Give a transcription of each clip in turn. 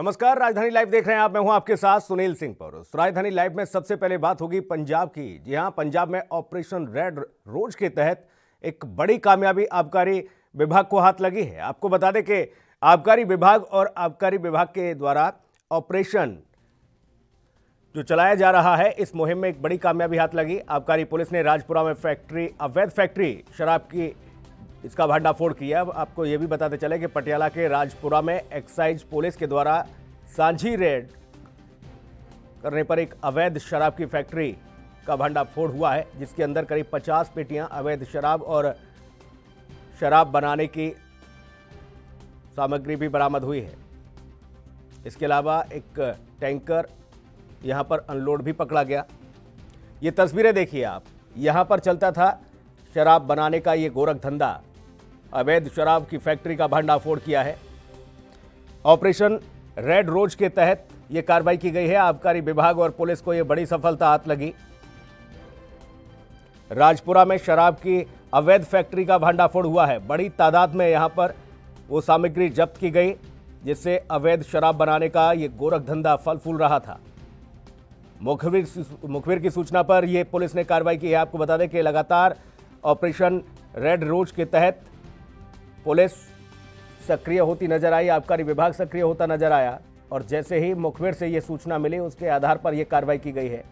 नमस्कार, राजधानी लाइव देख रहे हैं आप। मैं हूं आपके साथ सुनील सिंह पौरुष। राजधानी लाइव में सबसे पहले बात होगी पंजाब की। जी हां, पंजाब में ऑपरेशन रेड रोज के तहत एक बड़ी कामयाबी आबकारी विभाग को हाथ लगी है। आपको बता दें कि आबकारी विभाग और आबकारी विभाग के द्वारा ऑपरेशन जो चलाया जा रहा है, इस मुहिम में एक बड़ी कामयाबी हाथ लगी। आबकारी पुलिस ने राजपुरा में अवैध फैक्ट्री शराब की इसका भंडाफोड़ किया। अब आपको यह भी बताते चले कि पटियाला के राजपुरा में एक्साइज पुलिस के द्वारा सांझी रेड करने पर एक अवैध शराब की फैक्ट्री का भंडाफोड़ हुआ है, जिसके अंदर करीब 50 पेटियां अवैध शराब और शराब बनाने की सामग्री भी बरामद हुई है। इसके अलावा एक टैंकर यहां पर अनलोड भी पकड़ा गया। ये तस्वीरें देखिए आप, यहां पर चलता था शराब बनाने का ये गोरख धंधा। अवैध शराब की फैक्ट्री का भंडाफोड़ किया है। ऑपरेशन रेड रोज के तहत यह कार्रवाई की गई है। आबकारी विभाग और पुलिस को यह बड़ी सफलता हाथ लगी। राजपुरा में शराब की अवैध फैक्ट्री का भंडाफोड़ हुआ है। बड़ी तादाद में यहां पर वो सामग्री जब्त की गई, जिससे अवैध शराब बनाने का यह गोरख धंधा फल फूल रहा था। मुखबिर की सूचना पर यह पुलिस ने कार्रवाई की है। आपको बता दें कि लगातार ऑपरेशन रेड रोज के तहत पुलिस सक्रिय होती नजर आई, आबकारी विभाग सक्रिय होता नजर आया, और जैसे ही मुखबिर से यह सूचना मिली, उसके आधार पर यह कार्रवाई की गई है।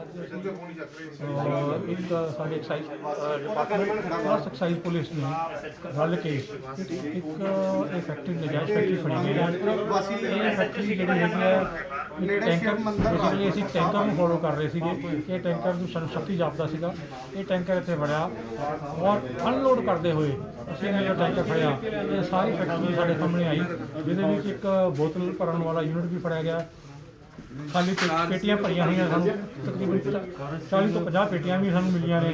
ਸਾਡੇ excise department plus excise police ਨੇ ਰਲ ਕੇ ਇੱਕ ਇਹ ਫੈਕਟਰੀ ਨਜਾਇਜ਼ ਫੈਕਟਰੀ ਫੜੀ ਗਈ ਹੈ। ਇਹ ਫੈਕਟਰੀ ਜਿਹੜੀ ਹੈਗੀ ਹੈ ਟੈਂਕਰ ਬੇਸਿਕਲੀ ਅਸੀਂ ਟੈਂਕਰ ਨੂੰ ਫੋਲੋ ਕਰ ਰਹੇ ਸੀਗੇ ਕਿ ਇਹ ਟੈਂਕਰ ਨੂੰ ਸਾਨੂੰ ਸ਼ਕਤੀ ਜਾਪਦਾ ਸੀਗਾ। ਇਹ ਟੈਂਕਰ ਇੱਥੇ ਫੜਿਆ ਔਰ ਅਨਲੋਡ ਕਰਦੇ ਹੋਏ ਅਸੀਂ ਇਹ ਟੈਂਕਰ ਫੜਿਆ। ਇਹ ਸਾਰੀ ਫੈਕਟਰੀ ਸਾਡੇ ਸਾਹਮਣੇ ਆਈ, ਜਿਹਦੇ ਵਿੱਚ ਇੱਕ ਬੋਤਲ ਭਰਨ ਵਾਲਾ ਯੂਨਿਟ ਵੀ ਫੜਿਆ ਗਿਆ। खाली पेटियां भरिया हुई सानू तकरीबन 40 तो 50 पेटियां भी सानू मिलियां ने।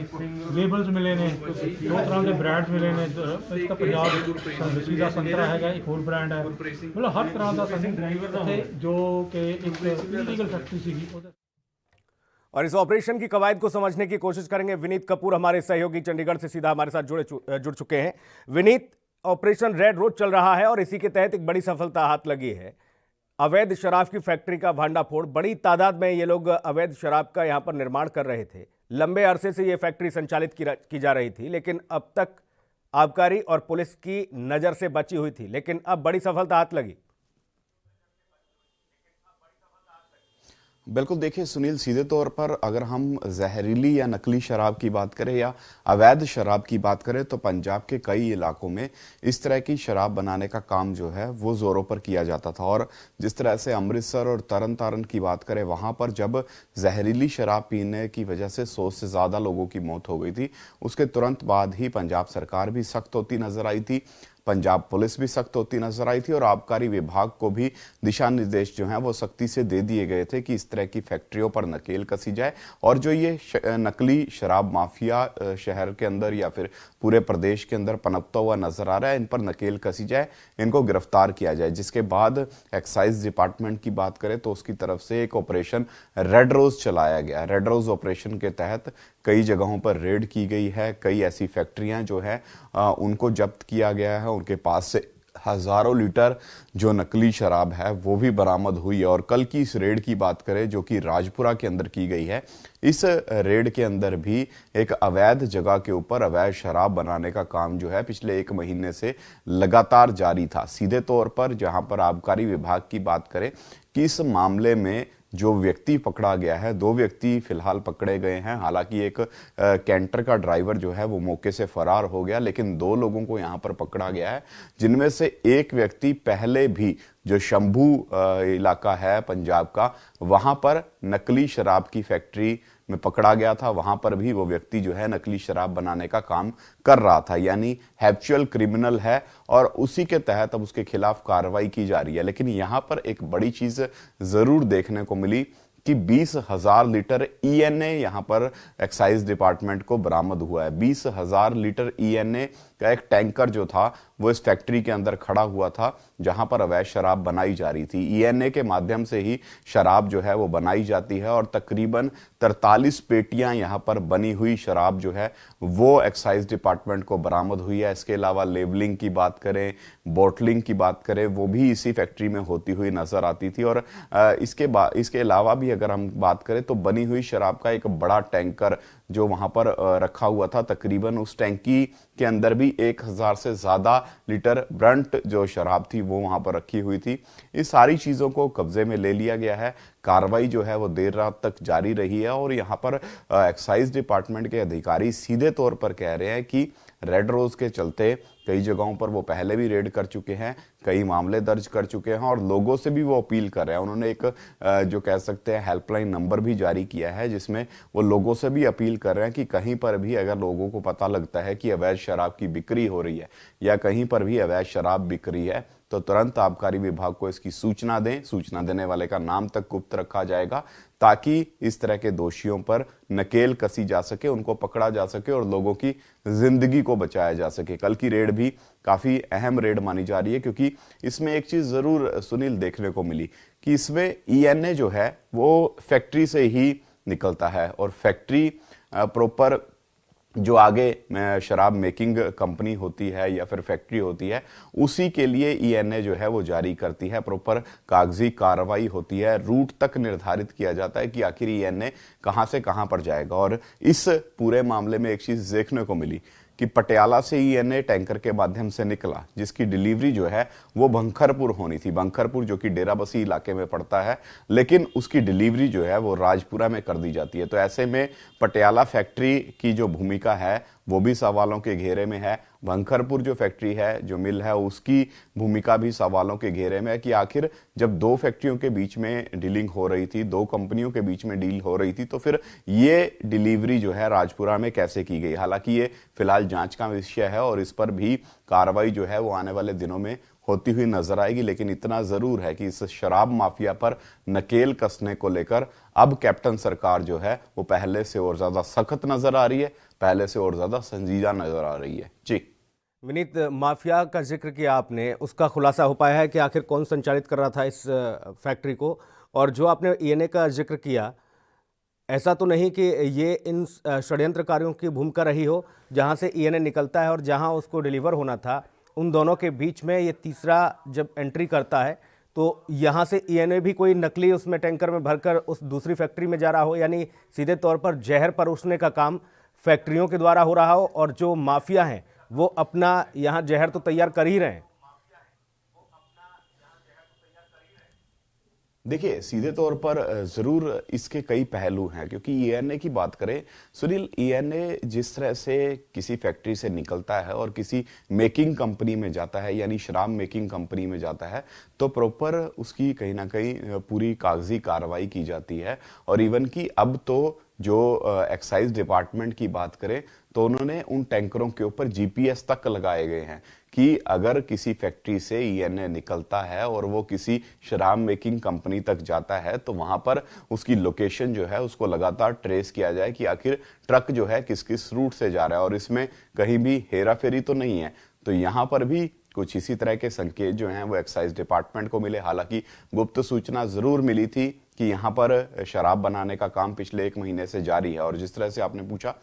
लेबल्स मिले ने, 2 तरह के ब्रांड्स मिले ने। एक तो पंजाब देसी का संतरा है, एक होर ब्रांड है। मतलब हर तरह का सानू जो कि एक इलीगल फैक्ट्री सी। और इस ऑपरेशन की कवायद को समझने की कोशिश करेंगे। विनीत कपूर हमारे सहयोगी चंडीगढ़ से सीधा हमारे साथ जुड़ चुके हैं। विनीत, ऑपरेशन रेड रोज चल रहा है और इसी के तहत एक बड़ी सफलता हाथ लगी है। अवैध शराब की फैक्ट्री का भंडाफोड़, बड़ी तादाद में ये लोग अवैध शराब का यहां पर निर्माण कर रहे थे। लंबे अरसे से ये फैक्ट्री संचालित की जा रही थी, लेकिन अब तक आबकारी और पुलिस की नजर से बची हुई थी, लेकिन अब बड़ी सफलता हाथ लगी। बिल्कुल, देखिए सुनील, सीधे तौर पर अगर हम जहरीली या नकली शराब की बात करें या अवैध शराब की बात करें, तो पंजाब के कई इलाकों में इस तरह की शराब बनाने का काम जो है वो जोरों पर किया जाता था। और जिस तरह से अमृतसर और तरन तारण की बात करें, वहां पर जब जहरीली शराब पीने की वजह से 100 से ज्यादा लोगों की मौत हो गई थी, उसके तुरंत बाद ही पंजाब सरकार भी सख्त होती नजर आई थी, पंजाब पुलिस भी सख्त होती नजर आई थी, और आबकारी विभाग को भी दिशा निर्देश जो हैं वो सख्ती से दे दिए गए थे कि इस तरह की फैक्ट्रियों पर नकेल कसी जाए, और जो ये नकली शराब माफिया शहर के अंदर या फिर पूरे प्रदेश के अंदर पनपता हुआ नजर आ रहा है, इन पर नकेल कसी जाए, इनको गिरफ्तार किया जाए। जिसके बाद एक्साइज डिपार्टमेंट की बात करें तो उसकी तरफ से एक ऑपरेशन रेड रोज चलाया गया। रेड रोज ऑपरेशन के तहत कई जगहों पर रेड की गई है। कई ऐसी फैक्ट्रियां जो है उनको जब्त किया गया है। उनके पास से हजारों लीटर जो नकली शराब है वो भी बरामद हुई है। और कल की इस रेड की बात करें जो कि राजपुरा के अंदर की गई है, इस रेड के अंदर भी एक अवैध जगह के ऊपर अवैध शराब बनाने का काम जो है पिछले 1 महीने से लगातार जारी था। सीधे तौर पर जहां पर आबकारी विभाग की बात करें कि इस मामले में जो व्यक्ति पकड़ा गया है, 2 व्यक्ति फिलहाल पकड़े गए हैं। हालांकि एक कैंटर का ड्राइवर जो है वो मौके से फरार हो गया, लेकिन 2 लोगों को यहां पर पकड़ा गया है, जिनमें से एक व्यक्ति पहले भी जो शंभू इलाका है पंजाब का, वहां पर नकली शराब की फैक्ट्री में पकड़ा गया था। वहां पर भी वो व्यक्ति जो है नकली शराब बनाने का काम कर रहा था, यानी हैबिचुअल क्रिमिनल है, और उसी के तहत अब उसके खिलाफ कार्रवाई की जा रही है। लेकिन यहां पर एक बड़ी चीज जरूर देखने को मिली कि 20,000 लीटर ईएनए यहां पर एक्साइज डिपार्टमेंट को बरामद हुआ है। 20,000 लीटर ईएनए का एक टैंकर जो था वो इस फैक्ट्री के अंदर खड़ा हुआ था जहां पर अवैध शराब बनाई जा रही थी। ईएनए के माध्यम से ही शराब जो है वो बनाई जाती है और तकरीबन 43 पेटियां यहां पर बनी हुई शराब जो है वो एक्साइज डिपार्टमेंट को बरामद हुई है। इसके अलावा लेबलिंग की बात करें, बॉटलिंग की बात करें, वो भी इसी फैक्ट्री में होती हुई नजर आती थी। और इसके अलावा भी अगर हम बात करें तो बनी हुई शराब का एक बड़ा टैंकर जो वहां पर रखा हुआ था, तकरीबन उस टैंकी के अंदर भी 1000 से ज्यादा लीटर ब्रंट जो शराब थी वो वहां पर रखी हुई थी। इस सारी चीजों को कब्जे में ले लिया गया है। कार्रवाई जो है वो देर रात तक जारी रही है और यहाँ पर एक्साइज डिपार्टमेंट के अधिकारी सीधे तौर पर कह रहे हैं कि रेड रोज के चलते कई जगहों पर वो पहले भी रेड कर चुके हैं, कई मामले दर्ज कर चुके हैं और लोगों से भी वो अपील कर रहे हैं। उन्होंने एक जो कह सकते हैं हेल्पलाइन नंबर भी जारी किया है जिसमें वो लोगों से भी अपील कर रहे हैं कि कहीं पर भी अगर लोगों को पता लगता है कि अवैध शराब की बिक्री हो रही है या कहीं पर भी अवैध शराब बिक रही है तो तुरंत आबकारी विभाग को इसकी सूचना दें। सूचना देने वाले का नाम तक गुप्त रखा जाएगा ताकि इस तरह के दोषियों पर नकेल कसी जा सके, उनको पकड़ा जा सके और लोगों की जिंदगी को बचाया जा सके। कल की रेड भी काफी अहम रेड मानी जा रही है क्योंकि इसमें एक चीज जरूर सुनील देखने को मिली कि इसमें ईएनए जो है वो फैक्ट्री से ही निकलता है और फैक्ट्री प्रॉपर जो आगे शराब मेकिंग कंपनी होती है या फिर फैक्ट्री होती है उसी के लिए ईएनए जो है वो जारी करती है। प्रॉपर कागजी कार्रवाई होती है, रूट तक निर्धारित किया जाता है कि आखिर ईएनए कहां से कहां पर जाएगा। और इस पूरे मामले में एक चीज देखने को मिली कि पटियाला से ईएनए टैंकर के माध्यम से निकला जिसकी डिलीवरी जो है वो बंखरपुर होनी थी। बंखरपुर जो कि डेराबस्सी इलाके में पड़ता है, लेकिन उसकी डिलीवरी जो है वो राजपुरा में कर दी जाती है। तो ऐसे में पटियाला फैक्ट्री की जो भूमिका है वो भी सवालों के घेरे में है। बंखरपुर जो फैक्ट्री है, जो मिल है, उसकी भूमिका भी सवालों के घेरे में है कि आखिर जब दो फैक्ट्रियों के बीच में डीलिंग हो रही थी, दो कंपनियों के बीच में डील हो रही थी, तो फिर ये डिलीवरी जो है राजपुरा में कैसे की गई। हालांकि ये फिलहाल जांच का विषय है और इस पर भी कार्रवाई जो है वो आने वाले दिनों में होती हुई नजर आएगी। लेकिन इतना जरूर है कि इस शराब माफिया पर नकेल कसने को लेकर अब कैप्टन सरकार जो है वो पहले से और ज्यादा सख्त नजर आ रही है, पहले से और ज्यादा संजीदा नजर आ रही है। जी विनीत, माफिया का जिक्र किया आपने, उसका खुलासा हो पाया है कि आखिर कौन संचालित कर रहा था इस फैक्ट्री को? और जो आपने ईएनए का जिक्र किया, ऐसा तो नहीं कि ये इन षड्यंत्रकारियों की भूमिका रही हो जहां से ईएनए निकलता है और जहां उसको डिलीवर होना था, उन दोनों के बीच में ये तीसरा जब एंट्री करता है तो यहाँ से ईएनए भी कोई नकली उसमें टैंकर में भरकर उस दूसरी फैक्ट्री में जा रहा हो, यानी सीधे तौर पर जहर परोसने का काम फैक्ट्रियों के द्वारा हो रहा हो और जो माफिया हैं वो अपना यहाँ जहर तो तैयार कर ही रहे हैं। देखिए, सीधे तौर पर जरूर इसके कई पहलू हैं क्योंकि ईएनए की बात करें सुनील, ईएनए जिस तरह से किसी फैक्ट्री से निकलता है और किसी मेकिंग कंपनी में जाता है, यानी शराब मेकिंग कंपनी में जाता है, तो प्रॉपर उसकी कहीं ना कहीं पूरी कागजी कार्रवाई की जाती है। और इवन कि अब तो जो एक्साइज डिपार्टमेंट की बात करें तो उन्होंने उन टैंकरों के ऊपर जीपीएस तक लगाए गए हैं कि अगर किसी फैक्ट्री से ईएनए निकलता है और वो किसी शराब मेकिंग कंपनी तक जाता है तो वहां पर उसकी लोकेशन जो है उसको लगातार ट्रेस किया जाए कि आखिर ट्रक जो है किस किस रूट से जा रहा है और इसमें कहीं भी हेरा फेरी तो नहीं है। तो यहां पर भी कुछ इसी तरह के संकेत जो हैं वो एक्साइज डिपार्टमेंट को मिले। हालांकि गुप्त सूचना जरूर मिली थी कि यहां पर शराब बनाने का काम पिछले 1 महीने से जारी है। और जिस तरह से आपने पूछा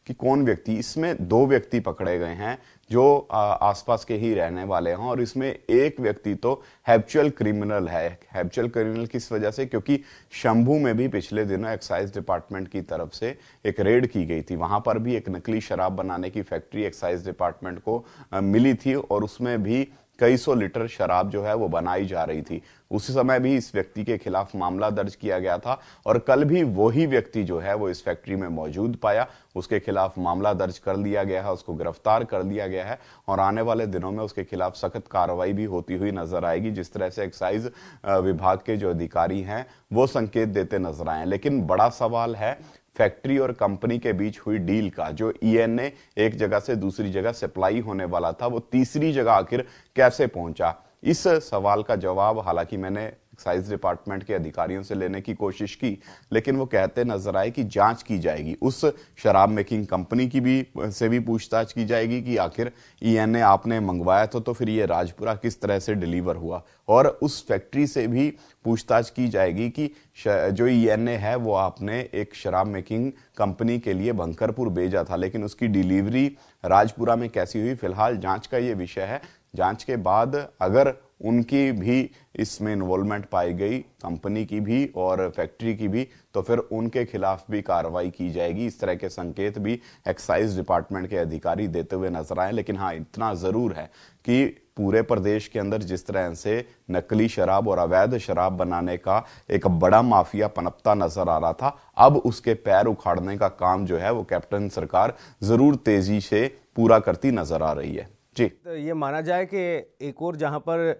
कि कौन व्यक्ति, इसमें 2 व्यक्ति पकड़े गए हैं जो आसपास के ही रहने वाले हैं और इसमें एक व्यक्ति तो हैबिचुअल क्रिमिनल है। हैबिचुअल क्रिमिनल किस वजह से? क्योंकि शंभू में भी पिछले दिनों एक्साइज डिपार्टमेंट की तरफ से एक रेड की गई थी, वहां पर भी एक नकली शराब बनाने की फैक्ट्री एक्साइज डिपार्टमेंट को मिली थी और उसमें भी कई सौ लीटर शराब जो है वो बनाई जा रही थी। उस समय भी इस व्यक्ति के खिलाफ मामला दर्ज किया गया था और कल भी वही व्यक्ति जो है वो इस फैक्ट्री में मौजूद पाया, उसके खिलाफ मामला दर्ज कर लिया गया है, उसको गिरफ्तार कर लिया गया है और आने वाले दिनों में उसके खिलाफ सख्त कार्रवाई भी होती हुई नजर आएगी। जिस तरह से एक्साइज विभाग के जो अधिकारी हैं वो संकेत देते नजर आए। लेकिन बड़ा सवाल है फैक्ट्री और कंपनी के बीच हुई डील का। जो ईएनए एक जगह से दूसरी जगह सप्लाई होने वाला था वो तीसरी जगह आखिर कैसे पहुंचा, इस सवाल का जवाब हालांकि मैंने एक्साइज डिपार्टमेंट के अधिकारियों से लेने की कोशिश की, लेकिन वो कहते नजर आए कि जांच की जाएगी, उस शराब मेकिंग कंपनी की भी से भी पूछताछ की जाएगी कि आखिर ईएनए आपने मंगवाया तो फिर ये राजपुरा किस तरह से डिलीवर हुआ, और उस फैक्ट्री से भी पूछताछ की जाएगी कि जो ईएनए है वो आपने एक शराब मेकिंग कंपनी के लिए बंकरपुर भेजा था, लेकिन उसकी डिलीवरी राजपुरा में कैसी हुई, फिलहाल जांच का ये विषय है। जांच के बाद अगर उनकी भी इसमें इन्वॉल्वमेंट पाई गई, कंपनी की भी और फैक्ट्री की भी, तो फिर उनके खिलाफ भी कार्रवाई की जाएगी। इस तरह के संकेत भी एक्साइज डिपार्टमेंट के अधिकारी देते हुए नजर आए। लेकिन हाँ, इतना जरूर है कि पूरे प्रदेश के अंदर जिस तरह से नकली शराब और अवैध शराब बनाने का एक बड़ा माफिया पनपता नजर आ रहा था, अब उसके पैर उखाड़ने का काम जो है वो कैप्टन सरकार जरूर तेजी से पूरा करती नजर आ रही है। जी, तो ये माना जाए कि एक और जहां पर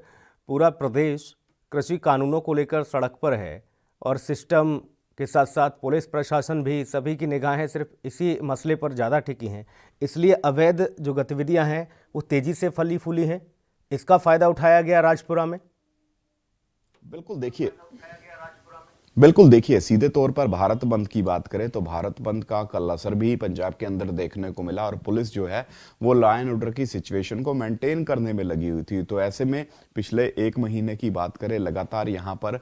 पूरा प्रदेश कृषि कानूनों को लेकर सड़क पर है और सिस्टम के साथ साथ पुलिस प्रशासन भी, सभी की निगाहें सिर्फ इसी मसले पर ज़्यादा टिकी हैं, इसलिए अवैध जो गतिविधियां हैं वो तेज़ी से फली फूली हैं। इसका फ़ायदा उठाया गया राजपुरा में। बिल्कुल देखिए, सीधे तौर पर भारत बंद की बात करें तो भारत बंद का कल असर भी पंजाब के अंदर देखने को मिला, और पुलिस जो है वो लॉ एंड ऑर्डर की सिचुएशन को मेंटेन करने में लगी हुई थी। तो ऐसे में पिछले 1 महीने की बात करें, लगातार यहाँ पर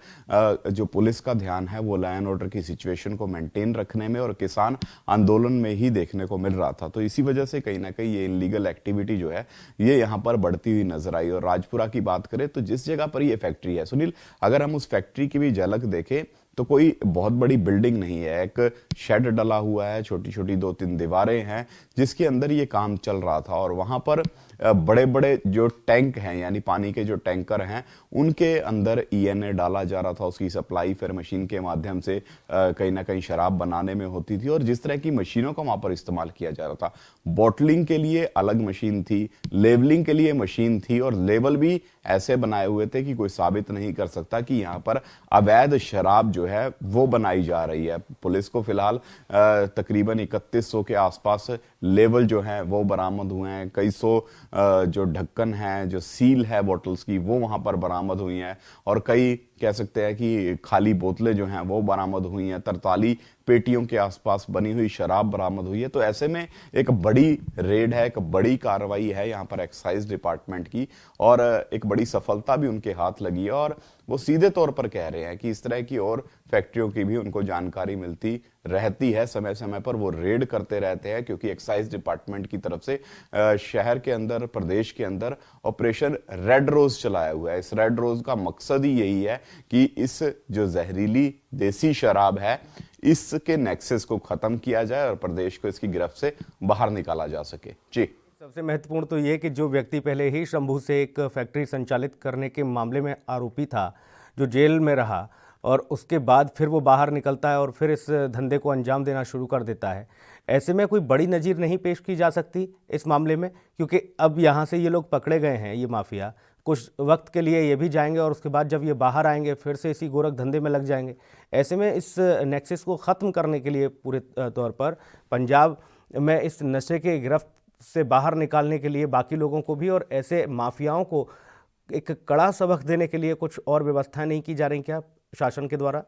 जो पुलिस का ध्यान है वो लॉ एंड ऑर्डर की सिचुएशन को मेंटेन रखने में और किसान आंदोलन में ही देखने को मिल रहा था। तो इसी वजह से कहीं ना कहीं ये इलीगल एक्टिविटी जो है ये यहाँ पर बढ़ती हुई नजर आई। और राजपुरा की बात करें तो जिस जगह पर ये फैक्ट्री है सुनील, अगर हम उस फैक्ट्री की भी झलक देखें तो कोई बहुत बड़ी बिल्डिंग नहीं है, एक शेड डला हुआ है, छोटी छोटी 2-3 दीवारें हैं जिसके अंदर ये काम चल रहा था। और वहां पर बड़े बड़े जो टैंक हैं, यानी पानी के जो टैंकर हैं, उनके अंदर ईएनए डाला जा रहा था। उसकी सप्लाई फिर मशीन के माध्यम से कहीं ना कहीं शराब बनाने में होती थी। और जिस तरह की मशीनों का वहां पर इस्तेमाल किया जा रहा था, बॉटलिंग के लिए अलग मशीन थी, लेबलिंग के लिए मशीन थी, और लेबल भी ऐसे बनाए हुए थे कि कोई साबित नहीं कर सकता कि यहाँ पर अवैध शराब जो है वो बनाई जा रही है। पुलिस को फिलहाल तकरीबन 3100 के आसपास लेवल जो है वो बरामद हुए हैं। कई सौ जो ढक्कन है, जो सील है बोतल्स की, वो वहां पर बरामद हुई हैं, और कई कह सकते हैं कि खाली बोतलें जो हैं वो बरामद हुई हैं। 43 पेटियों के आसपास बनी हुई शराब बरामद हुई है। तो ऐसे में एक बड़ी रेड है, एक बड़ी कार्रवाई है यहाँ पर एक्साइज डिपार्टमेंट की, और एक बड़ी सफलता भी उनके हाथ लगी है। और वो सीधे तौर पर कह रहे हैं कि इस तरह की और फैक्ट्रियों की भी उनको जानकारी मिलती रहती है, समय समय पर वो रेड करते रहते हैं, क्योंकि एक्साइज डिपार्टमेंट की तरफ से शहर के अंदर, प्रदेश के अंदर ऑपरेशन रेड रोज चलाया हुआ है। इस रेड रोज का मकसद ही यही है कि इस जो जहरीली देसी शराब है इसके नेक्सस को खत्म किया जाए और प्रदेश को इसकी गिरफ्त से बाहर निकाला जा सके। जी, सबसे महत्वपूर्ण तो ये कि जो व्यक्ति पहले ही शंभू से एक फैक्ट्री संचालित करने के मामले में आरोपी था, जो जेल में रहा, और उसके बाद फिर वो बाहर निकलता है और फिर इस धंधे को अंजाम देना शुरू कर देता है। ऐसे में कोई बड़ी नज़ीर नहीं पेश की जा सकती इस मामले में, क्योंकि अब यहाँ से ये लोग पकड़े गए हैं, ये माफिया कुछ वक्त के लिए ये भी जाएंगे और उसके बाद जब ये बाहर आएंगे फिर से इसी गोरख धंधे में लग जाएंगे। ऐसे में इस नेक्सस को ख़त्म करने के लिए पूरे तौर पर पंजाब में इस नशे के गिरफ्त से बाहर निकालने के लिए बाकी लोगों को भी और ऐसे माफियाओं को एक कड़ा सबक देने के लिए कुछ और व्यवस्थाएं नहीं की जा रही क्या शासन के द्वारा?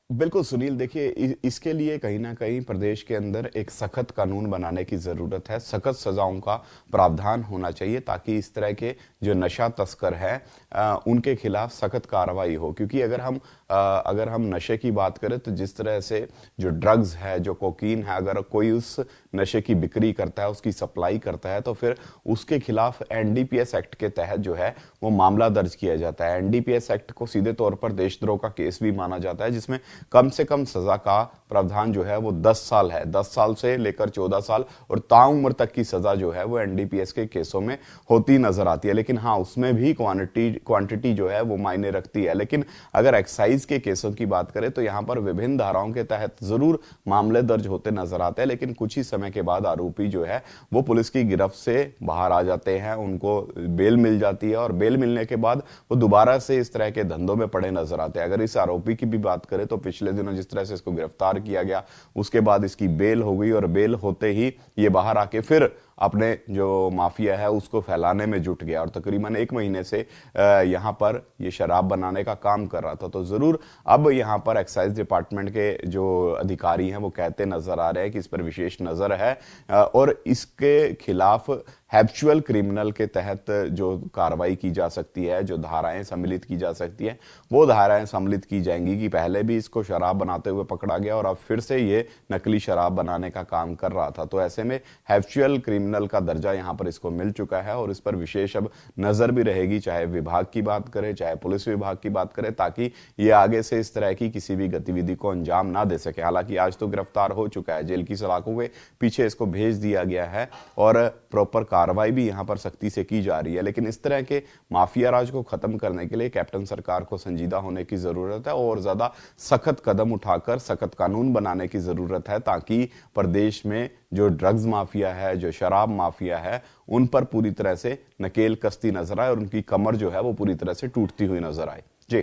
बिल्कुल सुनील, देखिए इसके लिए कहीं ना कहीं प्रदेश के अंदर एक सख्त कानून बनाने की जरूरत है। सख्त सजाओं का प्रावधान होना चाहिए ताकि इस तरह के जो नशा तस्कर हैं उनके खिलाफ सख्त कार्रवाई हो। क्योंकि अगर हम नशे की बात करें तो जिस तरह से जो ड्रग्स है, जो कोकीन है, अगर कोई उस नशे की बिक्री करता है, उसकी सप्लाई करता है, तो फिर उसके खिलाफ एनडीपीएस एक्ट के तहत जो है वो मामला दर्ज किया जाता है। एनडीपीएस एक्ट को सीधे तौर पर देशद्रोह का केस भी माना जाता है, जिसमें कम से कम सजा का प्रावधान जो है वो 10 साल है। 10 साल से लेकर 14 साल और ताउम्र तक की सजा जो है वो एनडीपीएस के केसों में होती नजर आती है। लेकिन हाँ, उसमें भी क्वांटिटी जो है वो मायने रखती है। लेकिन अगर एक्साइज के केसों की बात करें तो यहाँ पर विभिन्न धाराओं के तहत जरूर मामले दर्ज होते नजर आते हैं, लेकिन कुछ ही समय के बाद आरोपी जो है वो पुलिस की गिरफ्त से बाहर आ जाते हैं, उनको बेल मिल जाती है, और बेल मिलने के बाद वो दोबारा से इस तरह के धंधों में पड़े नजर आते हैं। अगर इस आरोपी की भी बात करें तो पिछले दिनों जिस तरह से इसको गिरफ्तार किया गया, उसके बाद इसकी बेल हो गई और बेल होते ही ये बाहर आके फिर अपने जो माफिया है उसको फैलाने में जुट गया और तकरीबन 1 महीने से यहाँ पर ये शराब बनाने का काम कर रहा था। तो जरूर अब यहाँ पर एक्साइज डिपार्टमेंट के जो अधिकारी हैं वो कहते नजर आ रहे हैं कि इस पर विशेष नजर है और इसके खिलाफ हैबिचुअल क्रिमिनल के तहत जो कार्रवाई की जा सकती है, जो धाराएं सम्मिलित की जा सकती है, वो धाराएं सम्मिलित की जाएंगी कि पहले भी इसको शराब बनाते हुए पकड़ा गया और अब फिर से ये नकली शराब बनाने का काम कर रहा था। तो ऐसे में हैबिचुअल क्रिमिनल का दर्जा यहाँ पर इसको मिल चुका है और इस पर विशेष अब नजर भी रहेगी, चाहे विभाग की बात करें चाहे पुलिस विभाग की बात करें, ताकि ये आगे से इस तरह की किसी भी गतिविधि को अंजाम ना दे सके। हालांकि आज तो गिरफ्तार हो चुका है, जेल की सलाखों के पीछे इसको भेज दिया गया है और प्रॉपर कार्रवाई भी यहां पर सख्ती से की जा रही है। लेकिन इस तरह के माफिया राज को खत्म करने के लिए कैप्टन सरकार को संजीदा होने की जरूरत है और ज्यादा सख्त कदम उठाकर सख्त कानून बनाने की जरूरत है, ताकि प्रदेश में जो ड्रग्स माफिया है, जो शराब माफिया है, उन पर पूरी तरह से नकेल कसती नजर आए और उनकी कमर जो है वो पूरी तरह से टूटती हुई नजर आए। जी,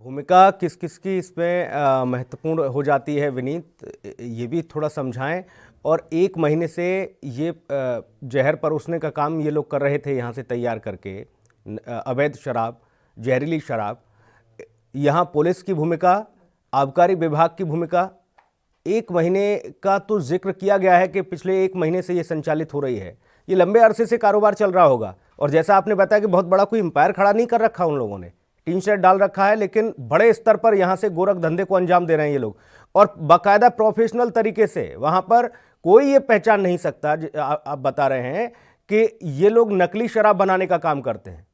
भूमिका किस किस की इसमें महत्वपूर्ण हो जाती है विनीत, ये भी थोड़ा समझाएं। और 1 महीने से ये जहर परोसने का काम ये लोग कर रहे थे यहाँ से तैयार करके, अवैध शराब, जहरीली शराब। यहाँ पुलिस की भूमिका, आबकारी विभाग की भूमिका, 1 महीने का तो जिक्र किया गया है कि पिछले 1 महीने से ये संचालित हो रही है। ये लंबे अरसे से कारोबार चल रहा होगा और जैसा आपने बताया कि बहुत बड़ा कोई एम्पायर खड़ा नहीं कर रखा उन लोगों ने, टीन शेड डाल रखा है, लेकिन बड़े स्तर पर यहाँ से गोरख धंधे को अंजाम दे रहे हैं ये लोग और बाकायदा प्रोफेशनल तरीके से। वहाँ पर कोई ये पहचान नहीं सकता, आप बता रहे हैं कि ये लोग नकली शराब बनाने का काम करते हैं।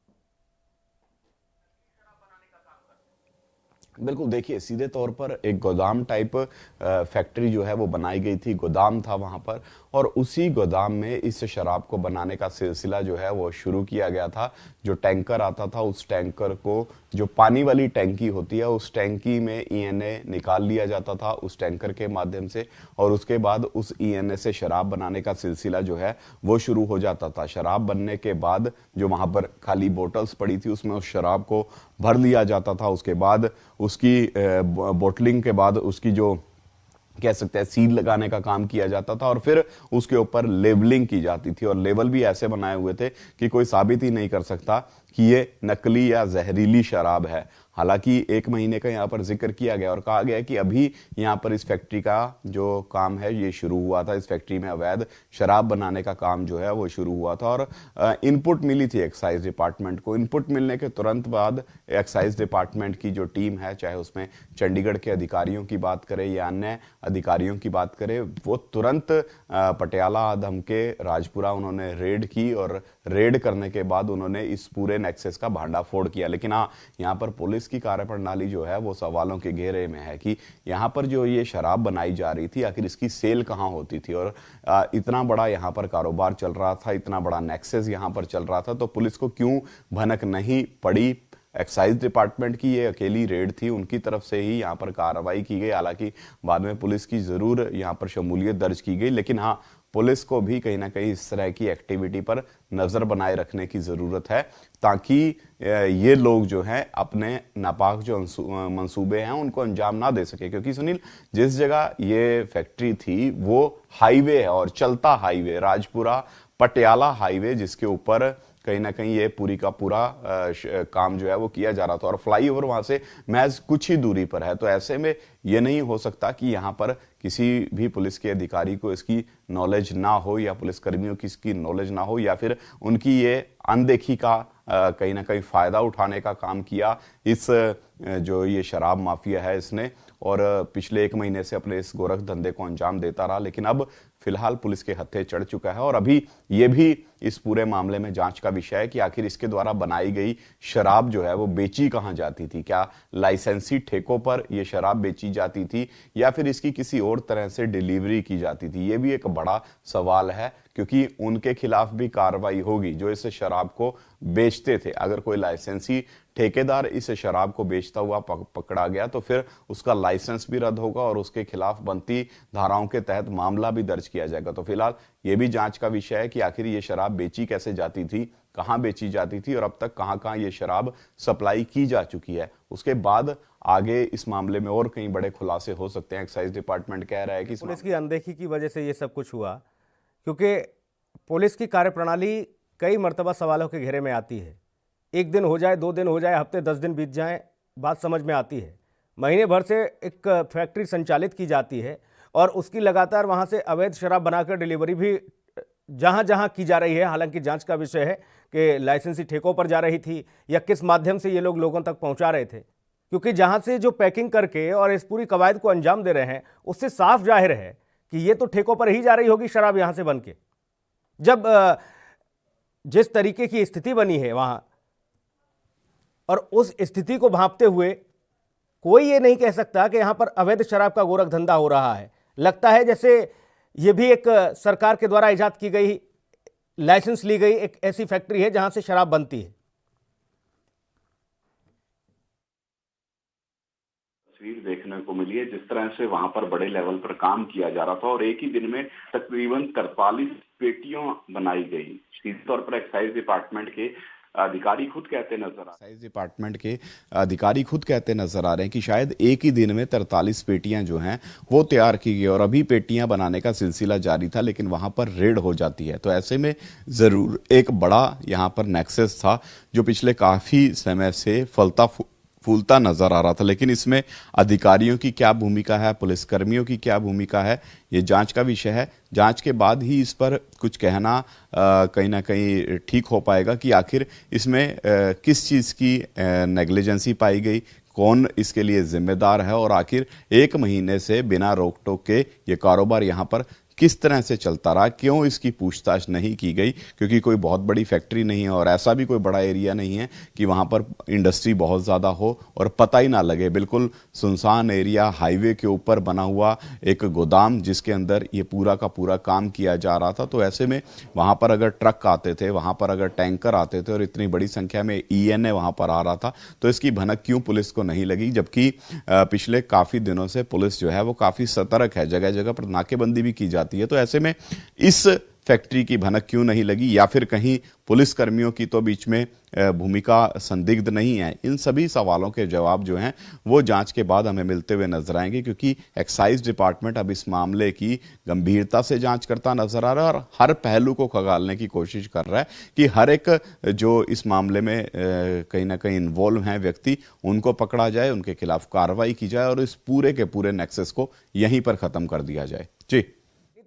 बिल्कुल, देखिए सीधे तौर पर एक गोदाम टाइप फैक्ट्री जो है वो बनाई गई थी, गोदाम था वहां पर और उसी गोदाम में इस शराब को बनाने का सिलसिला जो है वो शुरू किया गया था। जो टैंकर आता था उस टैंकर को, जो पानी वाली टैंकी होती है, उस टैंकी में ईएनए निकाल लिया जाता था उस टैंकर के माध्यम से और उसके बाद उस ईएनए से शराब बनाने का सिलसिला जो है वो शुरू हो जाता था। शराब बनने के बाद जो वहां पर खाली बोतल्स पड़ी थी उसमें उस शराब को भर लिया जाता था। उसके बाद उसकी बोटलिंग के बाद उसकी जो कह सकते हैं सील लगाने का काम किया जाता था और फिर उसके ऊपर लेबलिंग की जाती थी और लेबल भी ऐसे बनाए हुए थे कि कोई साबित ही नहीं कर सकता कि ये नकली या जहरीली शराब है। हालांकि 1 महीने का यहाँ पर जिक्र किया गया और कहा गया कि अभी यहाँ पर इस फैक्ट्री का जो काम है ये शुरू हुआ था। इस फैक्ट्री में अवैध शराब बनाने का काम जो है वो शुरू हुआ था और इनपुट मिली थी एक्साइज डिपार्टमेंट को। इनपुट मिलने के तुरंत बाद एक्साइज डिपार्टमेंट की जो टीम है, चाहे उसमें चंडीगढ़ के अधिकारियों की बात करें या अन्य अधिकारियों की बात करें, वो तुरंत पटियाला, आदमके, राजपुरा उन्होंने रेड की और रेड करने के बाद उन्होंने इस पूरे नेक्सस का भांडाफोड़ किया। लेकिन हाँ, यहाँ पर पुलिस की कार्यप्रणाली जो है वो सवालों के घेरे में है कि यहाँ पर जो ये शराब बनाई जा रही थी आखिर इसकी सेल कहाँ होती थी और इतना बड़ा यहाँ पर कारोबार चल रहा था, इतना बड़ा नेक्सस यहाँ पर चल रहा था, तो पुलिस को क्यों भनक नहीं पड़ी। एक्साइज डिपार्टमेंट की ये अकेली रेड थी, उनकी तरफ से ही यहाँ पर कार्रवाई की गई। हालांकि बाद में पुलिस की जरूर यहाँ पर शमूलियत दर्ज की गई, लेकिन हाँ, पुलिस को भी कहीं ना कहीं इस तरह की एक्टिविटी पर नजर बनाए रखने की जरूरत है, ताकि ये लोग जो हैं अपने नापाक जो मंसूबे हैं उनको अंजाम ना दे सके। क्योंकि सुनील, जिस जगह ये फैक्ट्री थी वो हाईवे है और चलता हाईवे, राजपुरा पटियाला हाईवे, जिसके ऊपर कहीं ना कहीं ये पूरी का पूरा काम जो है वो किया जा रहा था और फ्लाईओवर वहां से महज कुछ ही दूरी पर है। तो ऐसे में ये नहीं हो सकता कि यहाँ पर किसी भी पुलिस के अधिकारी को इसकी नॉलेज ना हो या पुलिस कर्मियों की इसकी नॉलेज ना हो या फिर उनकी ये अनदेखी का कहीं ना कहीं फायदा उठाने का काम किया इस जो ये शराब माफिया है इसने, और पिछले 1 महीने से अपने इस गोरख धंधे को अंजाम देता रहा। लेकिन अब फिलहाल पुलिस के हत्थे चढ़ चुका है और अभी ये भी इस पूरे मामले में जांच का विषय है कि आखिर इसके द्वारा बनाई गई शराब जो है वो बेची कहां जाती थी। क्या लाइसेंसी ठेकों पर यह शराब बेची जाती थी या फिर इसकी किसी और तरह से डिलीवरी की जाती थी। ये भी एक बड़ा सवाल है, क्योंकि उनके खिलाफ भी कार्रवाई होगी जो इस शराब को बेचते थे। अगर कोई लाइसेंसी ठेकेदार इस शराब को बेचता हुआ पकड़ा गया तो फिर उसका लाइसेंस भी रद्द होगा और उसके खिलाफ बनती धाराओं के तहत मामला भी दर्ज किया जाएगा। तो फिलहाल ये भी जांच का विषय है कि आखिर ये शराब बेची कैसे जाती थी, कहां बेची जाती थी और अब तक कहां कहां ये शराब सप्लाई की जा चुकी है। उसके बाद आगे इस मामले में और कई बड़े खुलासे हो सकते हैं। एक्साइज डिपार्टमेंट कह रहा है कि पुलिस की अनदेखी की वजह से ये सब कुछ हुआ, क्योंकि पुलिस की कार्यप्रणाली कई मर्तबा सवालों के घेरे में आती है। एक दिन हो जाए, 2 दिन हो जाए, हफ्ते 10 दिन बीत जाएं, बात समझ में आती है। महीने भर से एक फैक्ट्री संचालित की जाती है और उसकी लगातार वहां से अवैध शराब बनाकर डिलीवरी भी जहां जहां की जा रही है। हालांकि जांच का विषय है कि लाइसेंसी ठेकों पर जा रही थी या किस माध्यम से ये लोग लोगों तक पहुंचा रहे थे, क्योंकि जहां से जो पैकिंग करके और इस पूरी कवायद को अंजाम दे रहे हैं उससे साफ जाहिर है कि ये तो ठेकों पर ही जा रही होगी शराब यहां से बन के। जब जिस तरीके की स्थिति बनी है वहां और उस स्थिति को भांपते हुए कोई ये नहीं कह सकता कि यहां पर अवैध शराब का गोरख धंधा हो रहा है। लगता है जैसे ये भी एक सरकार के द्वारा इजाद की गई, लाइसेंस ली गई एक ऐसी फैक्ट्री है जहां से शराब बनती है। तस्वीर देखने को मिली है जिस तरह से वहां पर बड़े लेवल पर काम किया जा रहा था और एक ही दिन में तकरीबन 43 पेटियां बनाई गई। सीधे तौर पर एक्साइज डिपार्टमेंट के अधिकारी खुद कहते नजर आ एक्साइज डिपार्टमेंट के अधिकारी खुद कहते नजर आ रहे हैं कि शायद एक ही दिन में 43 पेटियां जो हैं वो तैयार की गई और अभी पेटियां बनाने का सिलसिला जारी था, लेकिन वहां पर रेड हो जाती है। तो ऐसे में जरूर एक बड़ा यहां पर नेक्सस था जो पिछले काफी समय से फूलता नजर आ रहा था। लेकिन इसमें अधिकारियों की क्या भूमिका है, पुलिसकर्मियों की क्या भूमिका है, ये जांच का विषय है। जांच के बाद ही इस पर कुछ कहना कहीं ना कहीं ठीक हो पाएगा कि आखिर इसमें किस चीज़ की नेग्लिजेंसी पाई गई, कौन इसके लिए जिम्मेदार है और आखिर 1 महीने से बिना रोक टोक के ये कारोबार यहाँ पर किस तरह से चलता रहा, क्यों इसकी पूछताछ नहीं की गई। क्योंकि कोई बहुत बड़ी फैक्ट्री नहीं है और ऐसा भी कोई बड़ा एरिया नहीं है कि वहां पर इंडस्ट्री बहुत ज़्यादा हो और पता ही ना लगे। बिल्कुल सुनसान एरिया, हाईवे के ऊपर बना हुआ एक गोदाम जिसके अंदर ये पूरा का पूरा काम किया जा रहा था। तो ऐसे में वहां पर अगर ट्रक आते थे, वहां पर अगर टैंकर आते थे और इतनी बड़ी संख्या में ENA वहां पर आ रहा था तो इसकी भनक क्यों पुलिस को नहीं लगी। जबकि पिछले काफ़ी दिनों से पुलिस जो है वो काफ़ी सतर्क है, जगह जगह पर नाकेबंदी भी की जाती है। तो ऐसे में इस फैक्ट्री की भनक क्यों नहीं लगी, या फिर कहीं पुलिस कर्मियों की तो बीच में भूमिका संदिग्ध नहीं है। इन सभी सवालों के जवाब जो हैं वो जांच के बाद हमें मिलते हुए नजर आएंगे, क्योंकि एक्साइज डिपार्टमेंट अब इस मामले की गंभीरता से जांच करता नजर आ रहा है और हर पहलू को खंगालने की कोशिश कर रहा है कि हर एक जो इस मामले में कहीं ना कहीं इन्वॉल्व हैं व्यक्ति, उनको पकड़ा जाए, उनके खिलाफ कार्रवाई की जाए और इस पूरे के पूरे नेक्सस को यहीं पर खत्म कर दिया जाए। जी,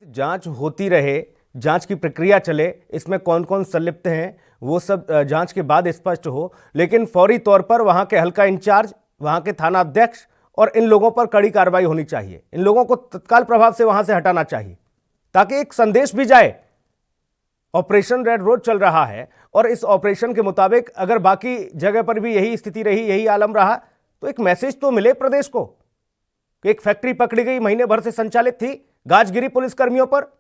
जांच होती रहे, जांच की प्रक्रिया चले, इसमें कौन कौन संलिप्त हैं वो सब जांच के बाद स्पष्ट हो। लेकिन फौरी तौर पर वहां के हल्का इंचार्ज, वहां के थाना अध्यक्ष और इन लोगों पर कड़ी कार्रवाई होनी चाहिए। इन लोगों को तत्काल प्रभाव से वहां से हटाना चाहिए ताकि एक संदेश भी जाए। ऑपरेशन रेड रोज चल रहा है और इस ऑपरेशन के मुताबिक अगर बाकी जगह पर भी यही स्थिति रही, यही आलम रहा, तो एक मैसेज तो मिले प्रदेश को कि एक फैक्ट्री पकड़ी गई, महीने भर से संचालित थी, गाज गिरी पुलिसकर्मियों पर।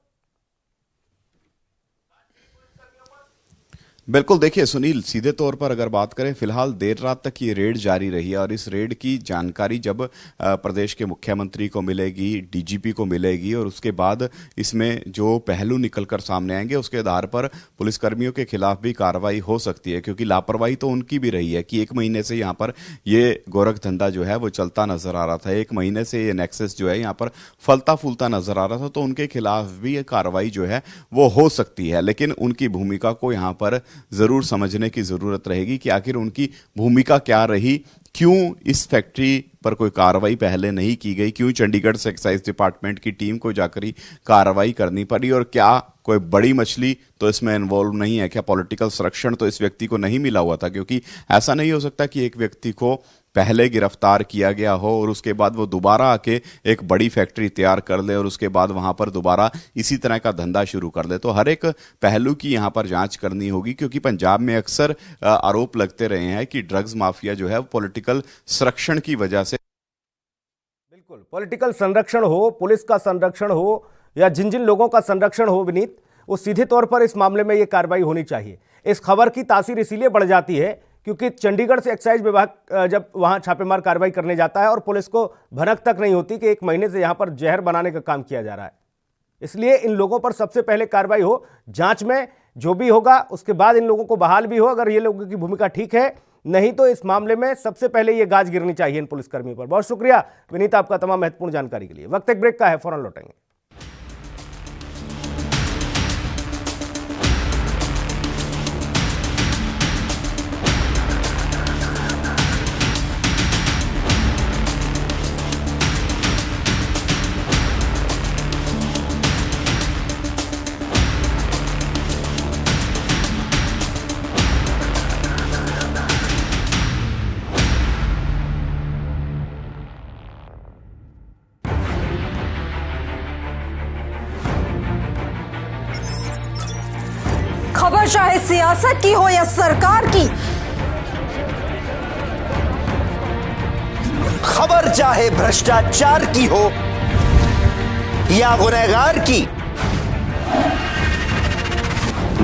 बिल्कुल। देखिए सुनील, सीधे तौर पर अगर बात करें, फिलहाल देर रात तक ये रेड जारी रही है और इस रेड की जानकारी जब प्रदेश के मुख्यमंत्री को मिलेगी, DGP को मिलेगी और उसके बाद इसमें जो पहलू निकलकर सामने आएंगे उसके आधार पर पुलिसकर्मियों के खिलाफ भी कार्रवाई हो सकती है। क्योंकि लापरवाही तो उनकी भी रही है कि 1 महीने से यहाँ पर ये गोरख धंधा जो है वो चलता नजर आ रहा था, 1 महीने से ये नेक्सस जो है यहाँ पर फलता फूलता नजर आ रहा था। तो उनके खिलाफ भी ये कार्रवाई जो है वो हो सकती है, लेकिन उनकी भूमिका को यहाँ पर जरूर समझने की जरूरत रहेगी कि आखिर उनकी भूमिका क्या रही, क्यों इस फैक्ट्री पर कोई कार्रवाई पहले नहीं की गई, क्यों चंडीगढ़ से एक्साइज डिपार्टमेंट की टीम को जाकर ही कार्रवाई करनी पड़ी और क्या कोई बड़ी मछली तो इसमें इन्वॉल्व नहीं है, क्या पॉलिटिकल संरक्षण तो इस व्यक्ति को नहीं मिला हुआ था। क्योंकि ऐसा नहीं हो सकता कि एक व्यक्ति को पहले गिरफ्तार किया गया हो और उसके बाद वो दोबारा आके एक बड़ी फैक्ट्री तैयार कर ले और उसके बाद वहां पर दोबारा इसी तरह का धंधा शुरू कर ले। तो हर एक पहलू की यहां पर जांच करनी होगी, क्योंकि पंजाब में अक्सर आरोप लगते रहे हैं कि ड्रग्स माफिया जो है वो पॉलिटिकल संरक्षण की वजह से, बिल्कुल पॉलिटिकल संरक्षण हो, पुलिस का संरक्षण हो या जिन जिन लोगों का संरक्षण हो विनीत, वो सीधे तौर पर इस मामले में ये कार्रवाई होनी चाहिए। इस खबर की तासीर इसीलिए बढ़ जाती है क्योंकि चंडीगढ़ से एक्साइज विभाग जब वहां छापेमार कार्रवाई करने जाता है और पुलिस को भनक तक नहीं होती कि 1 महीने से यहां पर जहर बनाने का काम किया जा रहा है। इसलिए इन लोगों पर सबसे पहले कार्रवाई हो, जांच में जो भी होगा उसके बाद इन लोगों को बहाल भी हो अगर ये लोगों की भूमिका ठीक है। नहीं तो इस मामले में सबसे पहले ये गाज गिरनी चाहिए इन पुलिसकर्मियों पर। बहुत शुक्रिया विनीत आपका तमाम महत्वपूर्ण जानकारी के लिए। वक्त एक ब्रेक का है, फौरन लौटेंगे। चाहे सियासत की हो या सरकार की, खबर चाहे भ्रष्टाचार की हो या गुनहगार की,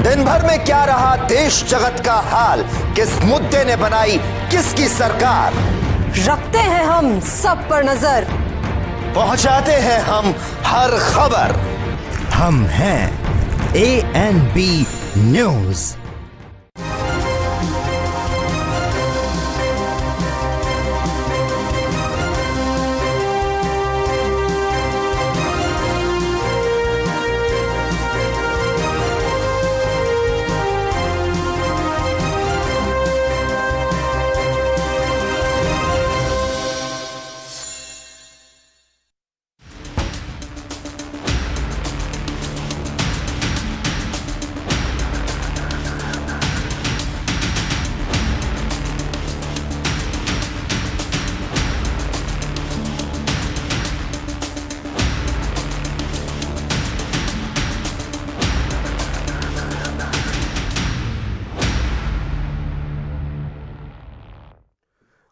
दिन भर में क्या रहा देश जगत का हाल, किस मुद्दे ने बनाई किसकी सरकार, रखते हैं हम सब पर नजर, पहुंचाते हैं हम हर खबर। हम हैं ANB न्यूज।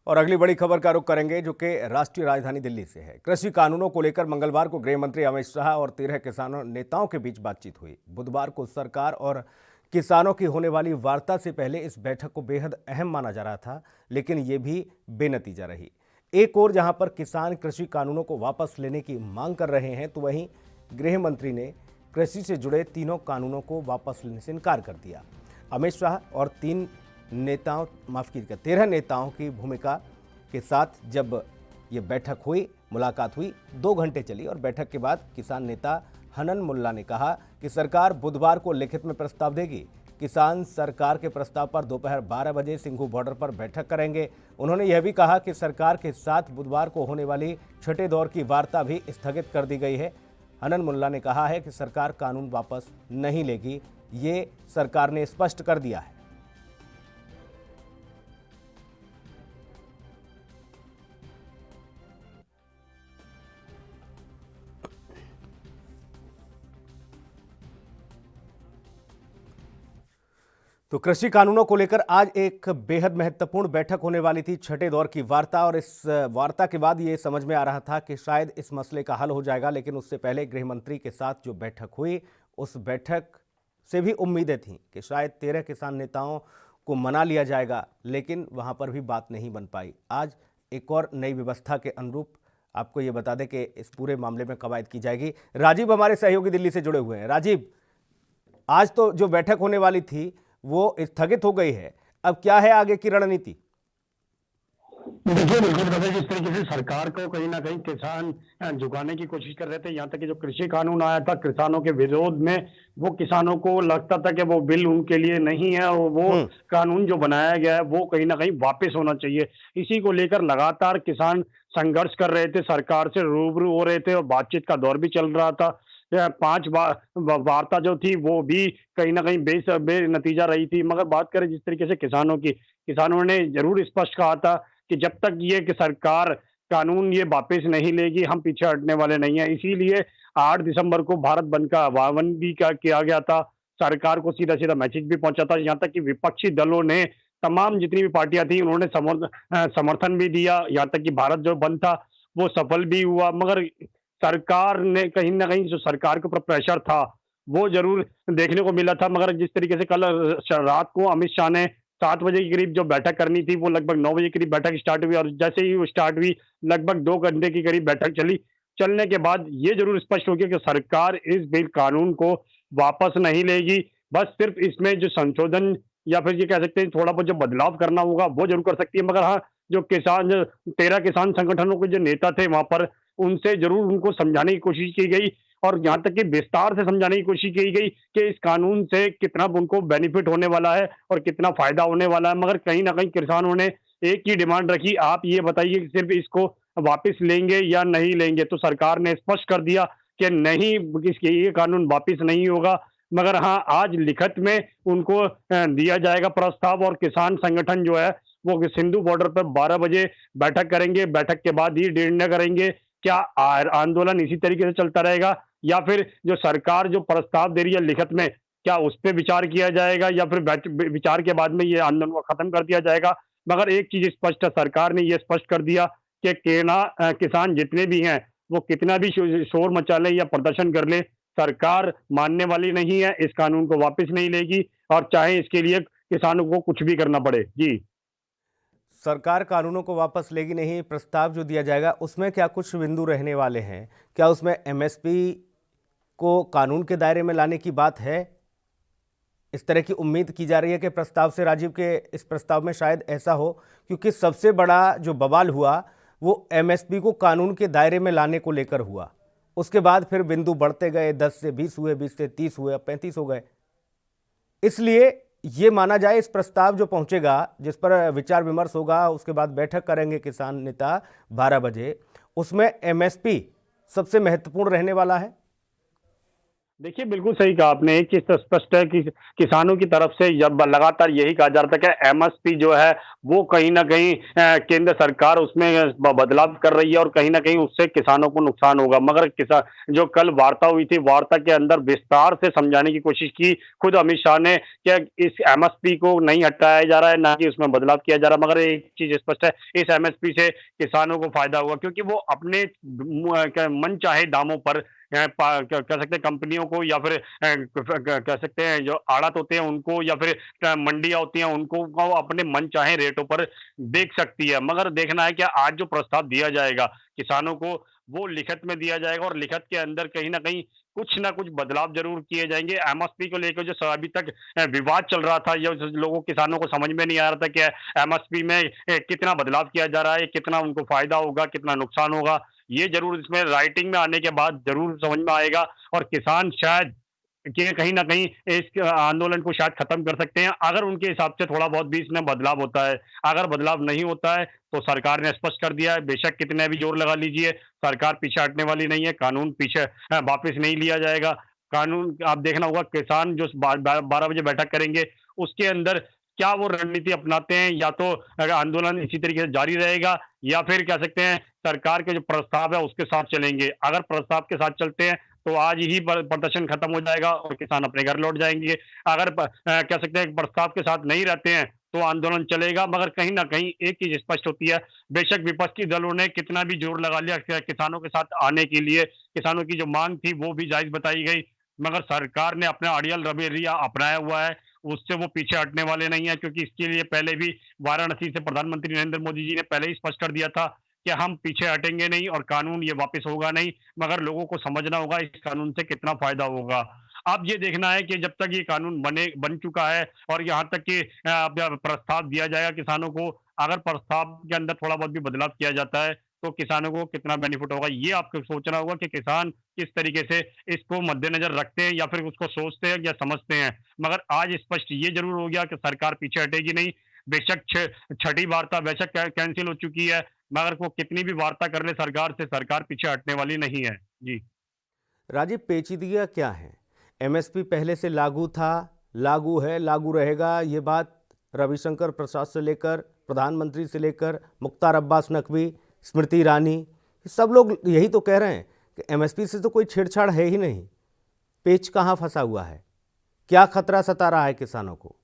और अगली बड़ी खबर का रुख करेंगे जो कि राष्ट्रीय राजधानी दिल्ली से है। कृषि कानूनों को लेकर मंगलवार को गृह मंत्री अमित शाह और 13 किसानों नेताओं के बीच बातचीत हुई। बुधवार को सरकार और किसानों की होने वाली वार्ता से पहले इस बैठक को बेहद अहम माना जा रहा था, लेकिन ये भी बेनतीजा रही। एक ओर जहां पर किसान कृषि कानूनों को वापस लेने की मांग कर रहे हैं, तो वहीं गृह मंत्री ने कृषि से जुड़े तीनों कानूनों को वापस लेने से इनकार कर दिया। अमित शाह और 13 नेताओं की भूमिका के साथ जब ये बैठक हुई, मुलाकात हुई, 2 घंटे चली और बैठक के बाद किसान नेता हनन मुल्ला ने कहा कि सरकार बुधवार को लिखित में प्रस्ताव देगी। किसान सरकार के प्रस्ताव पर दोपहर 12 बजे सिंघू बॉर्डर पर बैठक करेंगे। उन्होंने यह भी कहा कि सरकार के साथ बुधवार को होने वाली छठे दौर की वार्ता भी स्थगित कर दी गई है। हनन मुल्ला ने कहा है कि सरकार कानून वापस नहीं लेगी, ये सरकार ने स्पष्ट कर दिया है। तो कृषि कानूनों को लेकर आज एक बेहद महत्वपूर्ण बैठक होने वाली थी, छठे दौर की वार्ता, और इस वार्ता के बाद ये समझ में आ रहा था कि शायद इस मसले का हल हो जाएगा। लेकिन उससे पहले गृह मंत्री के साथ जो बैठक हुई, उस बैठक से भी उम्मीदें थीं कि शायद 13 किसान नेताओं को मना लिया जाएगा, लेकिन वहाँ पर भी बात नहीं बन पाई। आज एक और नई व्यवस्था के अनुरूप आपको ये बता दें कि इस पूरे मामले में कवायद की जाएगी। राजीव हमारे सहयोगी दिल्ली से जुड़े हुए हैं। राजीव, आज तो जो बैठक होने वाली थी वो स्थगित हो गई है, अब क्या है आगे की रणनीति? देखिए, बिल्कुल पता है, जिस तरीके से सरकार को कहीं ना कहीं किसान झुकाने की कोशिश कर रहे थे। यहाँ तक कि जो कृषि कानून आया था किसानों के विरोध में, वो किसानों को लगता था कि वो बिल उनके लिए नहीं है और वो कानून जो बनाया गया है वो कहीं ना कहीं वापस होना चाहिए। इसी को लेकर लगातार किसान संघर्ष कर रहे थे, सरकार से रूबरू हो रहे थे और बातचीत का दौर भी चल रहा था। 5 वार्ता जो थी वो भी कहीं ना कहीं बेनतीजा रही थी। मगर बात करें जिस तरीके से किसानों की, किसानों ने जरूर स्पष्ट कहा था कि जब तक ये कि सरकार कानून ये वापस नहीं लेगी, हम पीछे हटने वाले नहीं है। इसीलिए 8 दिसंबर को भारत बंद का आह्वान भी किया गया था। सरकार को सीधा सीधा मैसेज भी पहुंचा था। यहाँ तक कि विपक्षी दलों ने, तमाम जितनी भी पार्टियां थी, उन्होंने समर्थन भी दिया। यहाँ तक कि भारत जो बंद था वो सफल भी हुआ। मगर सरकार ने कहीं ना कहीं, जो सरकार के ऊपर प्रेशर था वो जरूर देखने को मिला था। मगर जिस तरीके से कल रात को अमित शाह ने 7 बजे के करीब जो बैठक करनी थी, वो लगभग 9 बजे के करीब बैठक स्टार्ट हुई और जैसे ही वो स्टार्ट हुई लगभग 2 घंटे के करीब बैठक चली। चलने के बाद ये जरूर स्पष्ट हो गया कि सरकार इस बिल कानून को वापस नहीं लेगी। बस सिर्फ इसमें जो संशोधन या फिर ये कह सकते हैं थोड़ा बहुत जो बदलाव करना होगा वो जरूर कर सकती है। मगर हाँ, जो 13 किसान संगठनों के जो नेता थे वहां पर, उनसे जरूर उनको समझाने की कोशिश की गई और यहाँ तक कि विस्तार से समझाने की कोशिश की गई कि इस कानून से कितना उनको बेनिफिट होने वाला है और कितना फायदा होने वाला है। मगर कहीं ना कहीं किसानों ने एक ही डिमांड रखी, आप ये बताइए कि सिर्फ इसको वापस लेंगे या नहीं लेंगे। तो सरकार ने स्पष्ट कर दिया कि नहीं, ये कानून वापस नहीं होगा। मगर हाँ, आज लिखित में उनको दिया जाएगा प्रस्ताव और किसान संगठन जो है वो सिंधु बॉर्डर पर 12 बजे बैठक करेंगे। बैठक के बाद ही निर्णय करेंगे क्या आंदोलन इसी तरीके से चलता रहेगा या फिर जो सरकार जो प्रस्ताव दे रही है लिखित में, क्या उस पे विचार किया जाएगा या फिर विचार के बाद में ये आंदोलन को खत्म कर दिया जाएगा? मगर एक चीज स्पष्ट है, सरकार ने ये स्पष्ट कर दिया कि किसान जितने भी हैं वो कितना भी शोर मचा ले या प्रदर्शन कर ले, सरकार मानने वाली नहीं है, इस कानून को वापस नहीं लेगी और चाहे इसके लिए किसानों को कुछ भी करना पड़े। जी। सरकार कानूनों को वापस लेगी नहीं, प्रस्ताव जो दिया जाएगा उसमें क्या कुछ बिंदु रहने वाले हैं? क्या उसमें एमएसपी को कानून के दायरे में लाने की बात है? इस तरह की उम्मीद की जा रही है कि प्रस्ताव से, राजीव, के इस प्रस्ताव में शायद ऐसा हो, क्योंकि सबसे बड़ा जो बवाल हुआ वो एमएसपी को कानून के दायरे में लाने को लेकर हुआ। उसके बाद फिर बिंदु बढ़ते गए, 10 से 20 हुए, 20 से 30 हुए, अब 35 हो गए। इसलिए ये माना जाए इस प्रस्ताव जो पहुंचेगा, जिस पर विचार विमर्श होगा, उसके बाद बैठक करेंगे किसान नेता 12 बजे, उसमें एमएसपी सबसे महत्वपूर्ण रहने वाला है। देखिए, बिल्कुल सही कहा आपने। एक चीज तो स्पष्ट है कि किसानों की तरफ से जब लगातार यही कहा जा रहा था कि एमएसपी जो है वो कहीं ना कहीं केंद्र सरकार उसमें बदलाव कर रही है और कहीं ना कहीं उससे किसानों को नुकसान होगा। मगर किसान जो कल वार्ता हुई थी, वार्ता के अंदर विस्तार से समझाने की कोशिश की खुद अमित शाह ने, क्या इस एमएसपी को नहीं हटाया जा रहा है, ना कि उसमें बदलाव किया जा रहा है। मगर एक चीज स्पष्ट है, इस एमएसपी से किसानों को फायदा होगा, क्योंकि वो अपने मन चाहे दामों पर कह सकते हैं कंपनियों को, या फिर कह सकते हैं जो आड़त होते हैं उनको, या फिर मंडियां होती हैं उनको, वो अपने मन चाहे रेटों पर बेच सकती है। मगर देखना है कि आज जो प्रस्ताव दिया जाएगा किसानों को, वो लिखित में दिया जाएगा और लिखित के अंदर कहीं ना कुछ बदलाव जरूर किए जाएंगे। एमएसपी को लेकर जो अभी तक विवाद चल रहा था, या लोगों किसानों को समझ में नहीं आ रहा था कि एमएसपी में कितना बदलाव किया जा रहा है, कितना उनको फायदा होगा, कितना नुकसान होगा, ये जरूर इसमें राइटिंग में आने के बाद जरूर समझ में आएगा और किसान शायद कि कहीं न कहीं इस आंदोलन को शायद खत्म कर सकते हैं, अगर उनके हिसाब से थोड़ा बहुत भी इसमें बदलाव होता है। अगर बदलाव नहीं होता है, तो सरकार ने स्पष्ट कर दिया है, बेशक कितने भी जोर लगा लीजिए, सरकार पीछे हटने वाली नहीं है, कानून पीछे वापस नहीं लिया जाएगा। कानून आप देखना होगा, किसान जो 12 बजे बैठक करेंगे, उसके अंदर क्या वो रणनीति अपनाते हैं, या तो आंदोलन इसी तरीके से जारी रहेगा, या फिर कह सकते हैं सरकार के जो प्रस्ताव है उसके साथ चलेंगे। अगर प्रस्ताव के साथ चलते हैं, तो आज ही प्रदर्शन खत्म हो जाएगा और किसान अपने घर लौट जाएंगे। अगर कह सकते हैं प्रस्ताव के साथ नहीं रहते हैं, तो आंदोलन चलेगा। मगर कहीं ना कहीं एक चीज स्पष्ट होती है, बेशक विपक्षी दलों ने कितना भी जोर लगा लिया किसानों के साथ आने के लिए, किसानों की जो मांग थी वो भी जायज बताई गई, मगर सरकार ने अपना अड़ियल रवैया अपनाया हुआ है, उससे वो पीछे हटने वाले नहीं है। क्योंकि इसके लिए पहले भी वाराणसी से प्रधानमंत्री नरेंद्र मोदी जी ने पहले ही स्पष्ट कर दिया था कि हम पीछे हटेंगे नहीं और कानून ये वापस होगा नहीं, मगर लोगों को समझना होगा इस कानून से कितना फायदा होगा। अब ये देखना है कि जब तक ये कानून बन चुका है और यहाँ तक कि प्रस्ताव दिया जाएगा किसानों को, अगर प्रस्ताव के अंदर थोड़ा बहुत भी बदलाव किया जाता है, तो किसानों को कितना बेनिफिट होगा, ये आपको सोचना होगा कि किसान किस तरीके से इसको मद्देनजर रखते हैं या फिर उसको सोचते हैं या समझते हैं। मगर आज स्पष्ट ये जरूर हो गया कि सरकार पीछे हटेगी नहीं। बेशक छठी वार्ता बेशक कैंसिल हो चुकी है, मगर वो कितनी भी वार्ता कर ले सरकार से, सरकार पीछे हटने वाली नहीं है। जी। राजीव, पेचीदगियां क्या हैं? एमएसपी पहले से लागू था, लागू है, लागू रहेगा, ये बात रविशंकर प्रसाद से लेकर प्रधानमंत्री से लेकर मुख्तार अब्बास नकवी, स्मृति ईरानी, सब लोग यही तो कह रहे हैं कि एमएसपी से तो कोई छेड़छाड़ है ही नहीं। पेच कहाँ फंसा हुआ है? क्या खतरा सता रहा है किसानों को?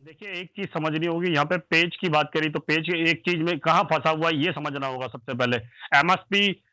देखिए, एक चीज समझनी होगी, यहाँ पे पेज की बात करी तो पेज एक चीज में कहाँ फंसा हुआ है ये समझना होगा सबसे पहले। एमएसपी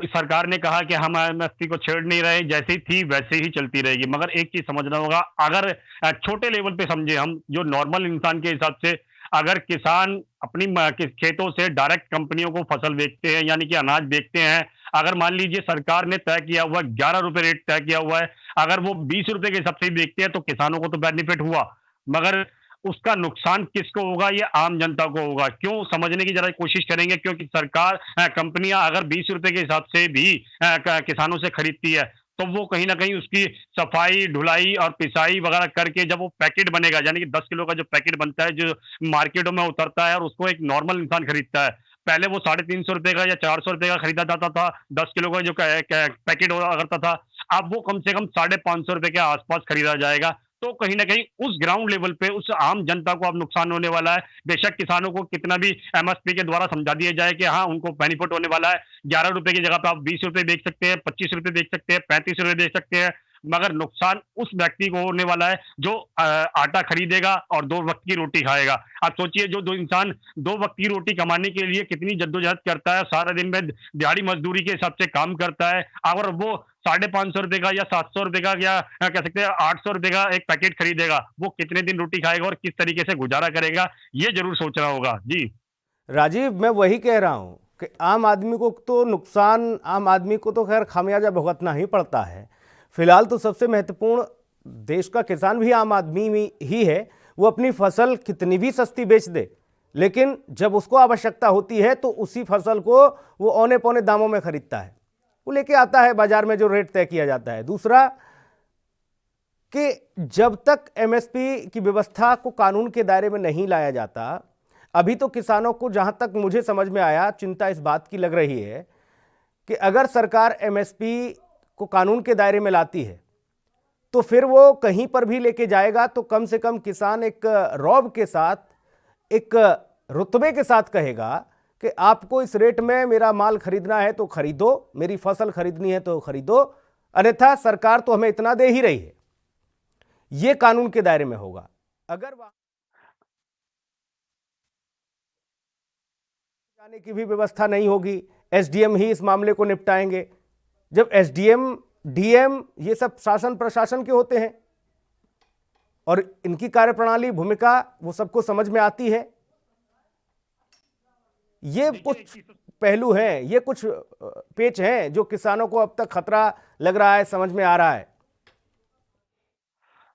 सरकार ने कहा कि हम एमएसपी को छेड़ नहीं रहे, जैसी थी वैसे ही चलती रहेगी। मगर एक चीज समझना होगा, अगर छोटे लेवल पे समझे हम, जो नॉर्मल इंसान के हिसाब से, अगर किसान अपनी खेतों से डायरेक्ट कंपनियों को फसल बेचते हैं, यानी कि अनाज बेचते हैं, अगर मान लीजिए सरकार ने तय किया हुआ 11 रुपए रेट तय किया हुआ है, अगर वो 20 रुपए के हिसाब से बेचते हैं, तो किसानों को तो बेनिफिट हुआ, मगर उसका नुकसान किसको होगा? ये आम जनता को होगा। क्यों? समझने की जरा कोशिश करेंगे। क्योंकि सरकार, कंपनियां अगर 20 रुपए के हिसाब से भी किसानों से खरीदती है, तो वो कहीं ना कहीं उसकी सफाई, ढुलाई और पिसाई वगैरह करके जब वो पैकेट बनेगा, यानी कि 10 किलो का जो पैकेट बनता है, जो मार्केटों में उतरता है और उसको एक नॉर्मल इंसान खरीदता है, पहले वो 350 रुपए का या 400 रुपए का खरीदा जाता था, 10 किलो का जो पैकेट हुआ करता था, अब वो कम से कम 550 रुपए के आसपास खरीदा जाएगा। तो कहीं ना कहीं उस ग्राउंड लेवल पे उस आम जनता को अब नुकसान होने वाला है। बेशक किसानों को कितना भी एमएसपी के द्वारा समझा दिया जाए कि हाँ उनको बेनिफिट होने वाला है, 11 रुपए की जगह पे आप 20 रुपए बेच सकते हैं, 25 रुपए बेच सकते हैं, 35 रुपए बेच सकते हैं, मगर नुकसान उस व्यक्ति को होने वाला है जो आटा खरीदेगा और 2 वक्त की रोटी खाएगा। आप सोचिए जो 2 इंसान 2 वक्त की रोटी कमाने के लिए कितनी जद्दोजहद करता है, सारा दिन में दिहाड़ी मज़दूरी के हिसाब से काम करता है, और वो ₹550 का या ₹700 का या कह सकते हैं ₹800 का एक पैकेट खरीदेगा, वो कितने दिन रोटी खाएगा और किस तरीके से गुज़ारा करेगा, ये ज़रूर सोचना होगा। जी। राजीव, मैं वही कह रहा हूं कि आम आदमी को तो नुकसान, आम आदमी को तो खैर खामियाजा भुगतना ही पड़ता है। फिलहाल तो सबसे महत्वपूर्ण, देश का किसान भी आम आदमी ही है। वो अपनी फसल कितनी भी सस्ती बेच दे, लेकिन जब उसको आवश्यकता होती है तो उसी फसल को वो औने पौने दामों में खरीदता है, वो लेके आता है बाजार में जो रेट तय किया जाता है। दूसरा कि जब तक एमएसपी की व्यवस्था को कानून के दायरे में नहीं लाया जाता, अभी तो किसानों को, जहां तक मुझे समझ में आया, चिंता इस बात की लग रही है कि अगर सरकार एमएसपी को कानून के दायरे में लाती है तो फिर वो कहीं पर भी लेके जाएगा तो कम से कम किसान एक रौब के साथ, एक रुतबे के साथ कहेगा कि आपको इस रेट में मेरा माल खरीदना है तो खरीदो, मेरी फसल खरीदनी है तो खरीदो, अन्यथा सरकार तो हमें इतना दे ही रही है। ये कानून के दायरे में होगा। अगर जाने की भी व्यवस्था नहीं होगी, एसडीएम ही इस मामले को निपटाएंगे। जब एसडीएम, डीएम ये सब शासन प्रशासन के होते हैं और इनकी कार्यप्रणाली, भूमिका वो सबको समझ में आती है। ये कुछ पहलू हैं, ये कुछ पेच हैं जो किसानों को अब तक खतरा लग रहा है, समझ में आ रहा है।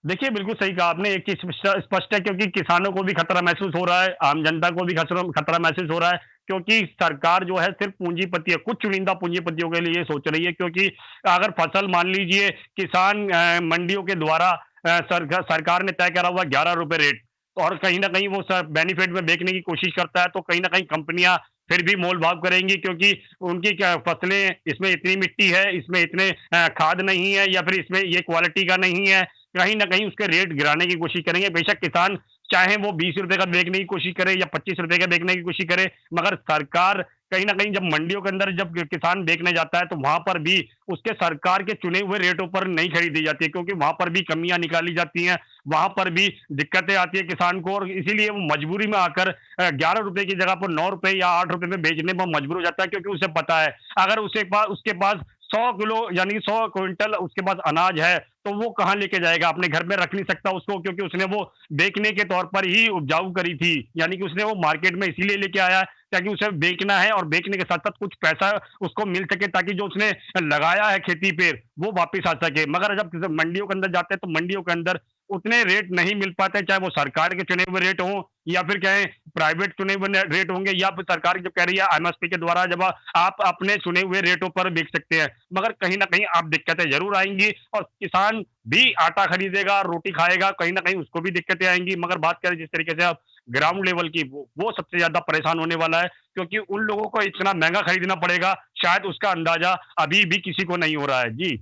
देखिए, बिल्कुल सही कहा आपने। एक चीज़ स्पष्ट है, क्योंकि किसानों को भी खतरा महसूस हो रहा है, आम जनता को भी खतरा महसूस हो रहा है, क्योंकि सरकार जो है सिर्फ पूंजीपति है, कुछ चुनिंदा पूंजीपतियों के लिए सोच रही है। क्योंकि अगर फसल, मान लीजिए किसान मंडियों के द्वारा सरकार ने तय करा हुआ ₹11 रेट, और कहीं न कहीं वो बेनिफिट में बेचने की कोशिश करता है, तो कहीं न कहीं कंपनियाँ फिर भी मोल भाव करेंगी, क्योंकि उनकी क्या फसलें, इसमें इतनी मिट्टी है, इसमें इतने खाद नहीं है, या फिर इसमें ये क्वालिटी का नहीं है, कहीं न कहीं उसके रेट गिराने की कोशिश करेंगे। बेशक किसान चाहे वो ₹20 का बेचने की कोशिश करे या ₹25 का बेचने की कोशिश करे, मगर सरकार कहीं न कहीं जब मंडियों के अंदर जब किसान बेचने जाता है, तो वहाँ पर भी उसके सरकार के चुने हुए रेटों पर नहीं खरीदी जाती है, क्योंकि वहाँ पर भी कमियाँ निकाली जाती हैं, वहाँ पर भी दिक्कतें आती है किसान को, और इसीलिए वो मजबूरी में आकर ₹11 की जगह पर ₹9 या ₹8 में बेचने में मजबूर हो जाता है। क्योंकि उसे पता है, अगर उसके पास 100 किलो यानी 100 क्विंटल उसके पास अनाज है, तो वो कहाँ लेके जाएगा? अपने घर में रख नहीं सकता उसको, क्योंकि उसने वो बेचने के तौर पर ही उपजाऊ करी थी। यानी कि उसने वो मार्केट में इसीलिए लेके आया है ताकि उसे बेचना है, और बेचने के साथ-साथ कुछ पैसा उसको मिल सके, ताकि जो उसने लगाया है खेती पे वो वापस आ सके। मगर जब मंडियों के अंदर जाते हैं, तो मंडियों के अंदर उतने रेट नहीं मिल पाते, चाहे वो सरकार के चुने हुए रेट हों या फिर कहें प्राइवेट चुने हुए रेट होंगे, या फिर सरकार जो कह रही है एमएसपी के द्वारा जब आप अपने चुने हुए रेटों पर बेच सकते हैं। मगर कहीं न कहीं आप दिक्कतें ज़रूर आएँगी, और किसान भी आटा खरीदेगा, रोटी खाएगा, कहीं न कहीं उसको भी दिक्कतें आएँगी। मगर बात करें जिस तरीके से आप ग्राउंड लेवल की, वो सबसे ज़्यादा परेशान होने वाला है, क्योंकि उन लोगों को इतना महँगा खरीदना पड़ेगा, शायद उसका अंदाज़ा अभी भी किसी को नहीं हो रहा है। जी।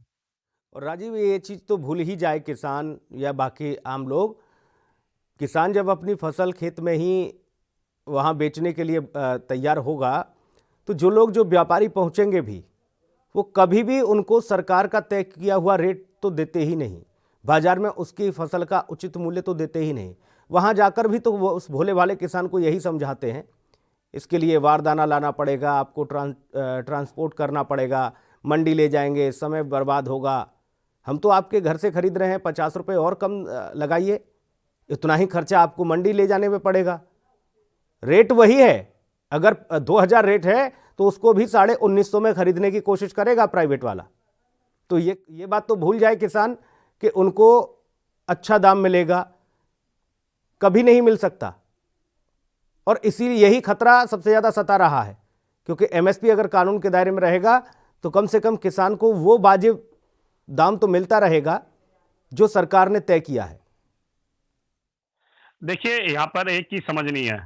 और राजीव, ये चीज़ तो भूल ही जाए किसान या बाकी आम लोग, किसान जब अपनी फसल खेत में ही वहाँ बेचने के लिए तैयार होगा, तो जो व्यापारी पहुँचेंगे भी, वो कभी भी उनको सरकार का तय किया हुआ रेट तो देते ही नहीं, बाजार में उसकी फसल का उचित मूल्य तो देते ही नहीं। वहाँ जाकर भी तो वो उस भोले भाले किसान को यही समझाते हैं, इसके लिए वारदाना लाना पड़ेगा, आपको ट्रांसपोर्ट करना पड़ेगा, मंडी ले जाएंगे, समय बर्बाद होगा, हम तो आपके घर से खरीद रहे हैं, ₹50 और कम लगाइए, इतना ही खर्चा आपको मंडी ले जाने में पड़ेगा। रेट वही है, अगर 2000 रेट है तो उसको भी 1950 में खरीदने की कोशिश करेगा प्राइवेट वाला। तो ये बात तो भूल जाए किसान कि उनको अच्छा दाम मिलेगा, कभी नहीं मिल सकता। और इसीलिए यही खतरा सबसे ज़्यादा सता रहा है, क्योंकि एमएसपी अगर कानून के दायरे में रहेगा तो कम से कम किसान को वो वाजिब दाम तो मिलता रहेगा जो सरकार ने तय किया है। देखिए, यहाँ पर एक चीज़ समझनी है,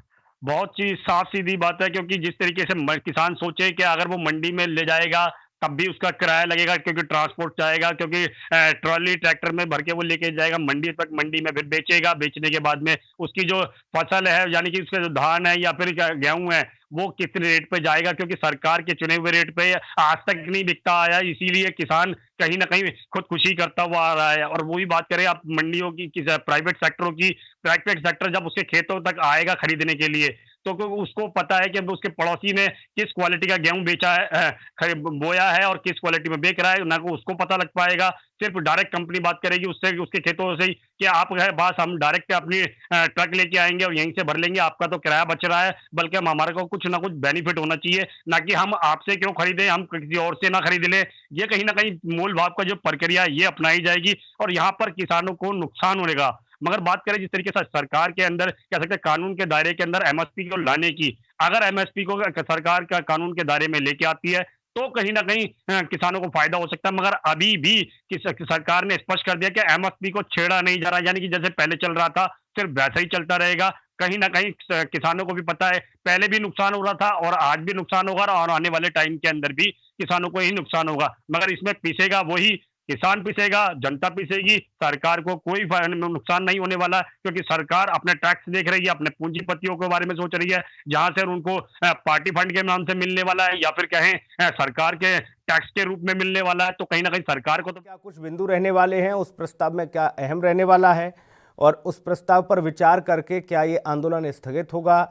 बहुत चीज़ साफ सीधी बात है, क्योंकि जिस तरीके से किसान सोचे कि अगर वो मंडी में ले जाएगा तब भी उसका किराया लगेगा, क्योंकि ट्रांसपोर्ट जाएगा, क्योंकि ट्रॉली ट्रैक्टर में भर के वो लेके जाएगा मंडी तक, मंडी में फिर बेचेगा, बेचने के बाद में उसकी जो फसल है, यानी कि उसका जो धान है या फिर गेहूं है, वो कितने रेट पे जाएगा, क्योंकि सरकार के चुने हुए रेट पे आज तक नहीं बिकता आया, इसीलिए किसान कहीं ना कहीं खुदकुशी करता हुआ आ रहा है। और वो भी बात करें आप मंडियों की, प्राइवेट सेक्टरों की, प्राइवेट सेक्टर जब उसके खेतों तक आएगा खरीदने के लिए, तो उसको पता है कि उसके पड़ोसी ने किस क्वालिटी का गेहूं बेचा है, बोया है, और किस क्वालिटी में बेच रहा है, ना को उसको पता लग पाएगा। सिर्फ डायरेक्ट कंपनी बात करेगी उससे, उसके खेतों से ही, कि आप है बस हम डायरेक्ट अपनी ट्रक लेके आएंगे और यहीं से भर लेंगे, आपका तो किराया बच रहा है, बल्कि हम हमारे को कुछ ना कुछ बेनिफिट होना चाहिए, ना कि हम आपसे क्यों खरीदें, हम किसी और से ना खरीद लें। ये कहीं ना कहीं मूल भाव का जो प्रक्रिया है ये अपनाई जाएगी, और यहाँ पर किसानों को नुकसान होगा। मगर बात करें जिस तरीके से सरकार के अंदर कह सकते हैं कानून के दायरे के अंदर एमएसपी को लाने की, अगर एमएसपी को सरकार का कानून के दायरे में लेके आती है तो कहीं ना कहीं किसानों को फायदा हो सकता है। मगर अभी भी सरकार ने स्पष्ट कर दिया कि एमएसपी को छेड़ा नहीं जा रहा, यानी कि जैसे पहले चल रहा था सिर्फ वैसा ही चलता रहेगा। कहीं ना कहीं किसानों को भी पता है पहले भी नुकसान हो रहा था और आज भी नुकसान होगा, और आने वाले टाइम के अंदर भी किसानों को ही नुकसान होगा। मगर इसमें पिसेगा वही, किसान पिसेगा, जनता पिसेगी, सरकार को कोई नुकसान नहीं होने वाला, क्योंकि सरकार अपने टैक्स देख रही है, अपने पूंजीपतियों के बारे में सोच रही है, जहां से उनको पार्टी फंड के नाम से मिलने वाला है या फिर कहें सरकार के टैक्स के रूप में मिलने वाला है, तो कहीं ना कहीं सरकार को तो क्या कुछ बिंदु रहने वाले हैं उस प्रस्ताव में, क्या अहम रहने वाला है, और उस प्रस्ताव पर विचार करके क्या ये आंदोलन स्थगित होगा,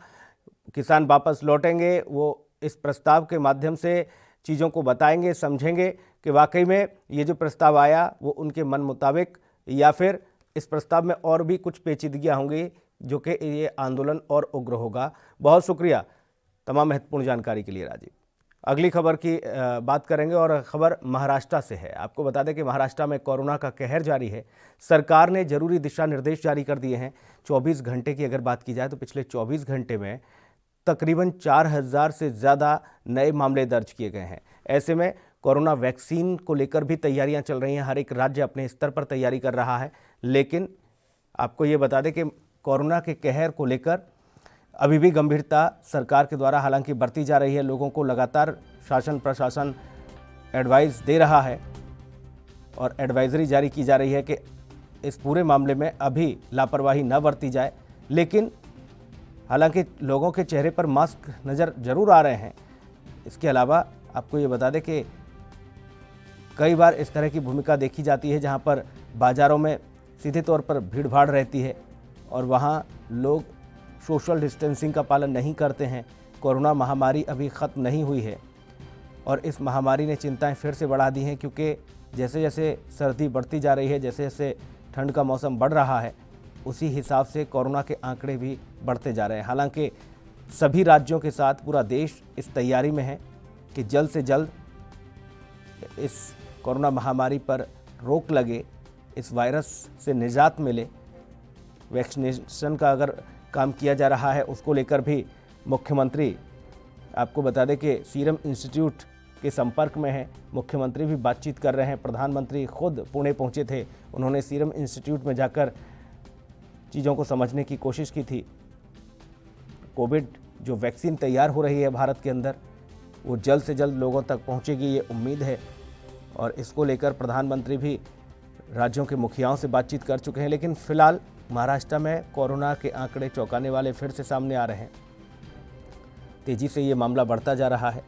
किसान वापस लौटेंगे, वो इस प्रस्ताव के माध्यम से चीज़ों को बताएंगे, समझेंगे कि वाकई में ये जो प्रस्ताव आया वो उनके मन मुताबिक, या फिर इस प्रस्ताव में और भी कुछ पेचीदगियाँ होंगी जो कि ये आंदोलन और उग्र होगा। बहुत शुक्रिया तमाम महत्वपूर्ण जानकारी के लिए राजीव। अगली खबर की बात करेंगे, और खबर महाराष्ट्र से है। आपको बता दें कि महाराष्ट्र में कोरोना का कहर जारी है। सरकार ने जरूरी दिशा निर्देश जारी कर दिए हैं। 24 घंटे की अगर बात की जाए तो पिछले 24 घंटे में तकरीबन 4000 से ज़्यादा नए मामले दर्ज किए गए हैं। ऐसे में कोरोना वैक्सीन को लेकर भी तैयारियां चल रही हैं। हर एक राज्य अपने स्तर पर तैयारी कर रहा है, लेकिन आपको ये बता दें कि कोरोना के कहर को लेकर अभी भी गंभीरता सरकार के द्वारा हालांकि बरती जा रही है। लोगों को लगातार शासन प्रशासन एडवाइस दे रहा है और एडवाइजरी जारी की जा रही है कि इस पूरे मामले में अभी लापरवाही न बरती जाए। लेकिन हालांकि लोगों के चेहरे पर मास्क नज़र जरूर आ रहे हैं। इसके अलावा आपको ये बता दें कि कई बार इस तरह की भूमिका देखी जाती है जहां पर बाज़ारों में सीधे तौर पर भीड़ भाड़ रहती है और वहां लोग सोशल डिस्टेंसिंग का पालन नहीं करते हैं। कोरोना महामारी अभी ख़त्म नहीं हुई है और इस महामारी ने चिंताएं फिर से बढ़ा दी हैं, क्योंकि जैसे जैसे सर्दी बढ़ती जा रही है, जैसे जैसे ठंड का मौसम बढ़ रहा है, उसी हिसाब से कोरोना के आंकड़े भी बढ़ते जा रहे हैं। हालांकि सभी राज्यों के साथ पूरा देश इस तैयारी में है कि जल्द से जल्द इस कोरोना महामारी पर रोक लगे, इस वायरस से निजात मिले। वैक्सीनेशन का अगर काम किया जा रहा है उसको लेकर भी मुख्यमंत्री, आपको बता दें कि सीरम इंस्टीट्यूट के संपर्क में है। मुख्यमंत्री भी बातचीत कर रहे हैं। प्रधानमंत्री खुद पुणे पहुंचे थे, उन्होंने सीरम इंस्टीट्यूट में जाकर चीज़ों को समझने की कोशिश की थी। कोविड जो वैक्सीन तैयार हो रही है भारत के अंदर, वो जल्द से जल्द लोगों तक पहुंचेगी, ये उम्मीद है। और इसको लेकर प्रधानमंत्री भी राज्यों के मुखियाओं से बातचीत कर चुके हैं। लेकिन फिलहाल महाराष्ट्र में कोरोना के आंकड़े चौंकाने वाले फिर से सामने आ रहे हैं। तेजी से ये मामला बढ़ता जा रहा है।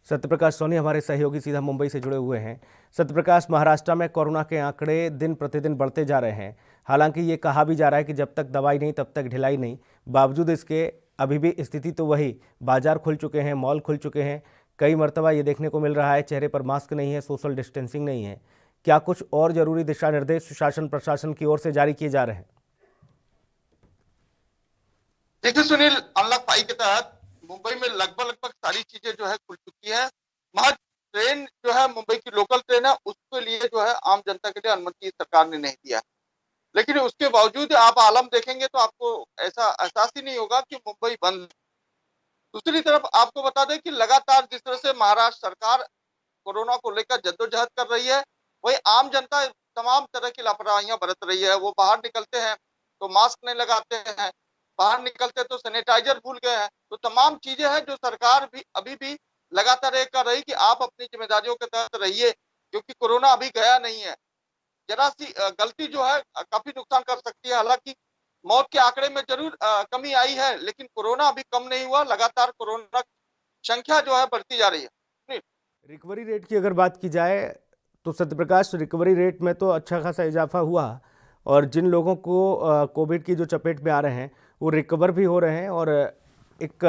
सत्यप्रकाश सोनी हमारे सहयोगी सीधा मुंबई से जुड़े हुए हैं। सत्यप्रकाश, महाराष्ट्र में कोरोना के आंकड़े दिन प्रतिदिन बढ़ते जा रहे हैं। हालांकि ये कहा भी जा रहा है कि जब तक दवाई नहीं तब तक ढिलाई नहीं। बावजूद इसके अभी भी स्थिति तो वही, बाजार खुल चुके हैं, मॉल खुल चुके हैं। कई मरतबा ये देखने को मिल रहा है चेहरे पर मास्क नहीं है, सोशल डिस्टेंसिंग नहीं है। क्या कुछ और जरूरी दिशा निर्देश शासन प्रशासन की ओर से जारी किए जा रहे हैं? देखिए सुनील, अनलॉक 5 के तहत मुंबई में लगभग सारी चीजें जो है खुल चुकी है। महज ट्रेन जो है मुंबई की लोकल ट्रेन है, उसके लिए जो है आम जनता के लिए अनुमति सरकार ने नहीं दिया। लेकिन उसके बावजूद आप आलम देखेंगे तो आपको ऐसा एहसास ही नहीं होगा कि मुंबई बंद। दूसरी तरफ आपको बता दें कि लगातार जिस तरह से महाराष्ट्र सरकार कोरोना को लेकर जद्दोजहद कर रही है, वही आम जनता तमाम तरह की लापरवाहियां बरत रही है। वो बाहर निकलते हैं तो मास्क नहीं लगाते हैं, बाहर निकलते तो सैनिटाइजर भूल गए हैं। तो तमाम चीजें हैं जो सरकार भी अभी भी लगातार ये कर रही कि आप अपनी जिम्मेदारियों के तहत रहिए, क्योंकि कोरोना अभी गया नहीं है। जरा सी गलती जो है काफी नुकसान कर सकती है। हालांकि मौत के आंकड़े में जरूर कमी आई है, लेकिन कोरोना अभी कम नहीं हुआ। लगातार कोरोना की संख्या जो है बढ़ती जा रही है। रिकवरी रेट की अगर बात की जाए तो सत्यप्रकाश, रिकवरी रेट में तो अच्छा खासा इजाफा हुआ और जिन लोगों को कोविड की जो चपेट में आ रहे हैं वो रिकवर भी हो रहे हैं। और एक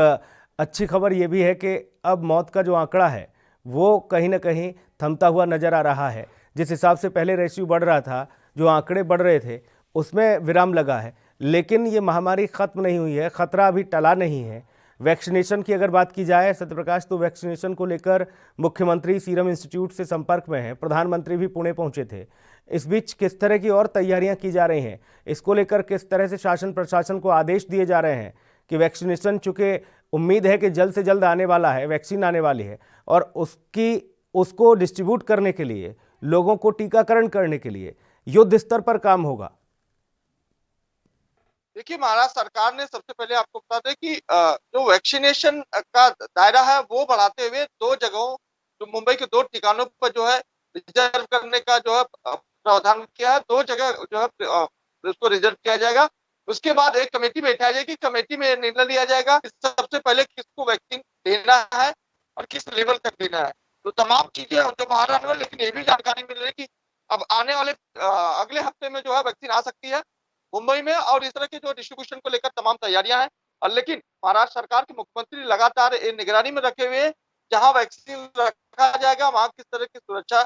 अच्छी खबर ये भी है कि अब मौत का जो आंकड़ा है वो कहीं ना कहीं थमता हुआ नज़र आ रहा है। जिस हिसाब से पहले रेशियो बढ़ रहा था, जो आंकड़े बढ़ रहे थे, उसमें विराम लगा है। लेकिन ये महामारी ख़त्म नहीं हुई है, ख़तरा अभी टला नहीं है। वैक्सीनेशन की अगर बात की जाए सत्यप्रकाश, तो वैक्सीनेशन को लेकर मुख्यमंत्री सीरम इंस्टीट्यूट से संपर्क में हैं, प्रधानमंत्री भी पुणे पहुंचे थे। इस बीच किस तरह की और तैयारियां की जा रही हैं, इसको लेकर किस तरह से शासन प्रशासन को आदेश दिए जा रहे हैं कि वैक्सीनेशन, चूँकि उम्मीद है कि जल्द से जल्द आने वाला है, वैक्सीन आने वाली है, और उसको डिस्ट्रीब्यूट करने के लिए, लोगों को टीकाकरण करने के लिए युद्ध स्तर पर काम होगा। देखिए, महाराष्ट्र सरकार ने सबसे पहले आपको बता दें कि जो वैक्सीनेशन का दायरा है वो बढ़ाते हुए 2 जगहों, जो मुंबई के 2 ठिकानों पर जो है रिजर्व करने का जो है प्रावधान किया है। 2 जगह जो है उसको रिजर्व किया जाएगा। उसके बाद एक कमेटी बैठाई जाएगी, कमेटी में निर्णय लिया जाएगा कि सबसे पहले किसको वैक्सीन देना है और किस लेवल तक देना है। तो तमाम चीजें जो बाहर आने वाली, लेकिन ये भी जानकारी मिल रही है कि अब आने वाले अगले हफ्ते में जो है वैक्सीन आ सकती है मुंबई में, और इस तरह के जो डिस्ट्रीब्यूशन को लेकर तमाम तैयारियां हैं। और लेकिन महाराष्ट्र सरकार के मुख्यमंत्री लगातार निगरानी में रखे हुए, जहां वैक्सीन रखा जाएगा वहां किस तरह की सुरक्षा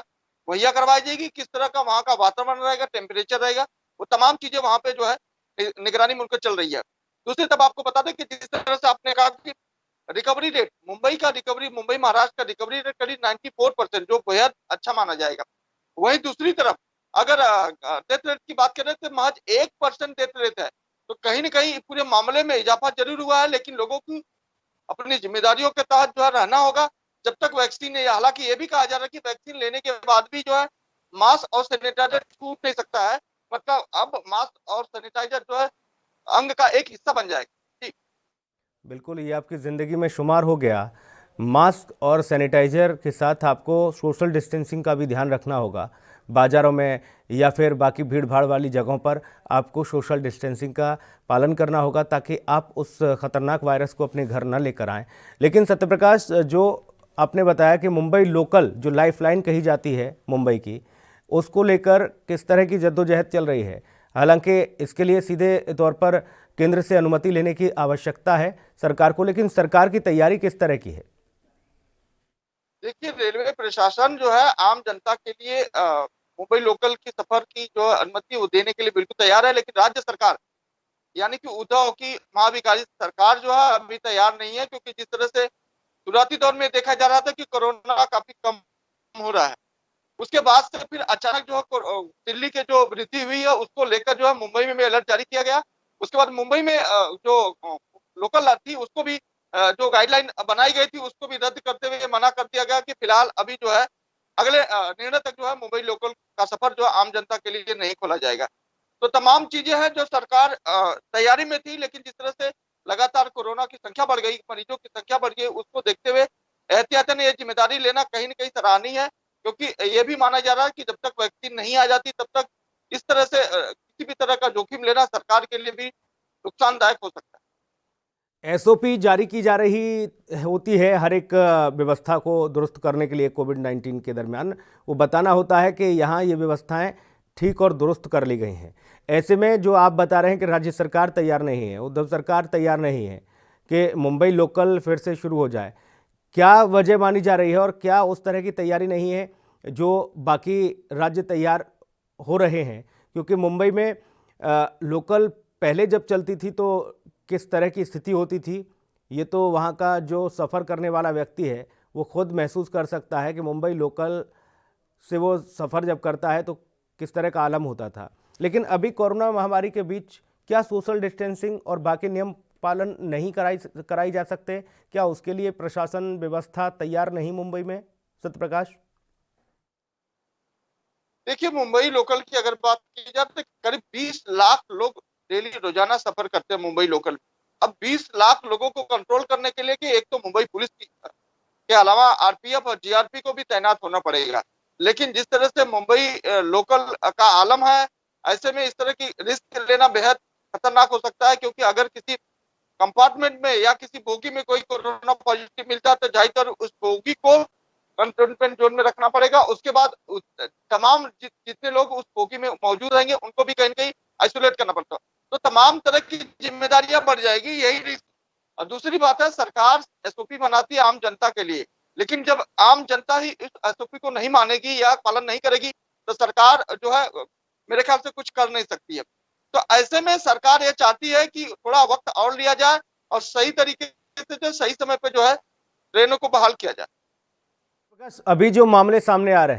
मुहैया करवाई जाएगी, किस तरह का वहां का वातावरण रहेगा, टेम्परेचर रहेगा, वो तमाम चीजें वहां पे जो है निगरानी में उनकर चल रही है। दूसरी तरफ आपको बता दें कि जिस तरह से आपने कहा कि रिकवरी रेट, मुंबई महाराष्ट्र का रिकवरी रेट करीब 94%, जो बेहद अच्छा माना जाएगा। वहीं दूसरी तरफ अगर डेथ रेट की बात करें तो महज 1% डेथ रेट है। तो कहीं न कहीं पूरे मामले में इजाफा जरूर हुआ है, लेकिन लोगों को अपनी जिम्मेदारियों के तहत जो है रहना होगा जब तक वैक्सीन नहीं। हालांकि ये भी कहा जा रहा है कि वैक्सीन लेने के बाद भी जो है मास्क और सैनिटाइजर छूट नहीं सकता है। मतलब अब मास्क और सैनिटाइजर जो है अंग का एक हिस्सा बन जाएगा। बिल्कुल, ये आपकी ज़िंदगी में शुमार हो गया। मास्क और सैनिटाइजर के साथ आपको सोशल डिस्टेंसिंग का भी ध्यान रखना होगा। बाज़ारों में या फिर बाकी भीड़ भाड़ वाली जगहों पर आपको सोशल डिस्टेंसिंग का पालन करना होगा, ताकि आप उस ख़तरनाक वायरस को अपने घर न लेकर आएँ। लेकिन सत्यप्रकाश, जो आपने बताया कि मुंबई लोकल जो लाइफलाइन कही जाती है मुंबई की, उसको लेकर किस तरह की जद्दोजहद चल रही है। हालांकि इसके लिए सीधे तौर पर केंद्र से अनुमति लेने की आवश्यकता है सरकार को, लेकिन सरकार की तैयारी किस तरह की है? देखिए, रेलवे प्रशासन जो है आम जनता के लिए मुंबई लोकल की सफर की जो अनुमति वो देने के लिए बिल्कुल तैयार है, लेकिन राज्य सरकार यानी कि उद्धव की महाविकारी सरकार जो है अभी तैयार नहीं है, क्योंकि जिस तरह से शुरुआती दौर में देखा जा रहा था कि कोरोना काफी कम हो रहा है, उसके बाद से फिर अचानक जो है दिल्ली के जो वृद्धि हुई है उसको लेकर जो है मुंबई में अलर्ट जारी किया गया। उसके बाद मुंबई में जो लोकल थी उसको भी जो गाइडलाइन बनाई गई थी उसको भी रद्द करते हुए मना कर दिया गया कि फिलहाल अभी जो है अगले निर्णय तक जो है मुंबई लोकल का सफर जो आम जनता के लिए नहीं खोला जाएगा। तो तमाम चीजें हैं जो सरकार तैयारी में थी, लेकिन जिस तरह से लगातार कोरोना की संख्या बढ़ गई, मरीजों की संख्या बढ़ गई, उसको देखते हुए एहतियातन ये जिम्मेदारी लेना कहीं न कहीं सराहनीय है, क्योंकि ये भी माना जा रहा है कि जब तक वैक्सीन नहीं आ जाती तब तक इस तरह से किसी भी तरह का जोखिम लेना सरकार के लिए भी नुकसानदायक हो सकता है। एसओपी जारी की जा रही होती है हर एक व्यवस्था को दुरुस्त करने के लिए। कोविड-19 के दरमियान वो बताना होता है कि यहाँ ये व्यवस्थाएं ठीक और दुरुस्त कर ली गई हैं। ऐसे में जो आप बता रहे हैं कि राज्य सरकार तैयार नहीं है, उद्धव सरकार तैयार नहीं है कि मुंबई लोकल फिर से शुरू हो जाए, क्या वजह मानी जा रही है और क्या उस तरह की तैयारी नहीं है जो बाकी राज्य तैयार हो रहे हैं? क्योंकि मुंबई में लोकल पहले जब चलती थी तो किस तरह की स्थिति होती थी, ये तो वहाँ का जो सफ़र करने वाला व्यक्ति है वो खुद महसूस कर सकता है कि मुंबई लोकल से वो सफ़र जब करता है तो किस तरह का आलम होता था। लेकिन अभी कोरोना महामारी के बीच क्या सोशल डिस्टेंसिंग और बाकी नियम पालन नहीं कराई जा सकते? क्या उसके लिए प्रशासन व्यवस्था तैयार नहीं मुंबई में? सत्यप्रकाश, देखिए, मुंबई लोकल की अगर बात की जाए तो करीब 20 लाख लोग डेली रोजाना सफर करते हैं मुंबई लोकल। अब 20 लाख लोगों को कंट्रोल करने के लिए कि एक तो मुंबई पुलिस के अलावा आरपीएफ और जीआरपी को भी तैनात होना पड़ेगा। लेकिन जिस तरह से मुंबई लोकल का आलम है, ऐसे में इस तरह की रिस्क लेना बेहद खतरनाक हो सकता है, क्योंकि अगर किसी कंपार्टमेंट में या किसी बोगी में कोई कोरोना पॉजिटिव मिलता है तो जाकर उस बोगी को कंटेनमेंट जोन में रखना पड़ेगा। उसके बाद तमाम जितने लोग उस बोगी में मौजूद रहेंगे उनको भी कहीं न कहीं आइसोलेट करना पड़ता है। तो तमाम तरह की जिम्मेदारियां बढ़ जाएगी, यही रिस्क। और दूसरी बात है, सरकार एसओपी बनाती है आम जनता के लिए, लेकिन जब आम जनता ही इस एसओपी को नहीं मानेगी या पालन नहीं करेगी तो सरकार जो है मेरे ख्याल से कुछ कर नहीं सकती है। तो ऐसे में सरकार ये चाहती है कि थोड़ा वक्त और लिया जाए और सही तरीके से जो सही समय पे जो है ट्रेनों को बहाल किया जाए। अभी जो मामले सामने आ रहे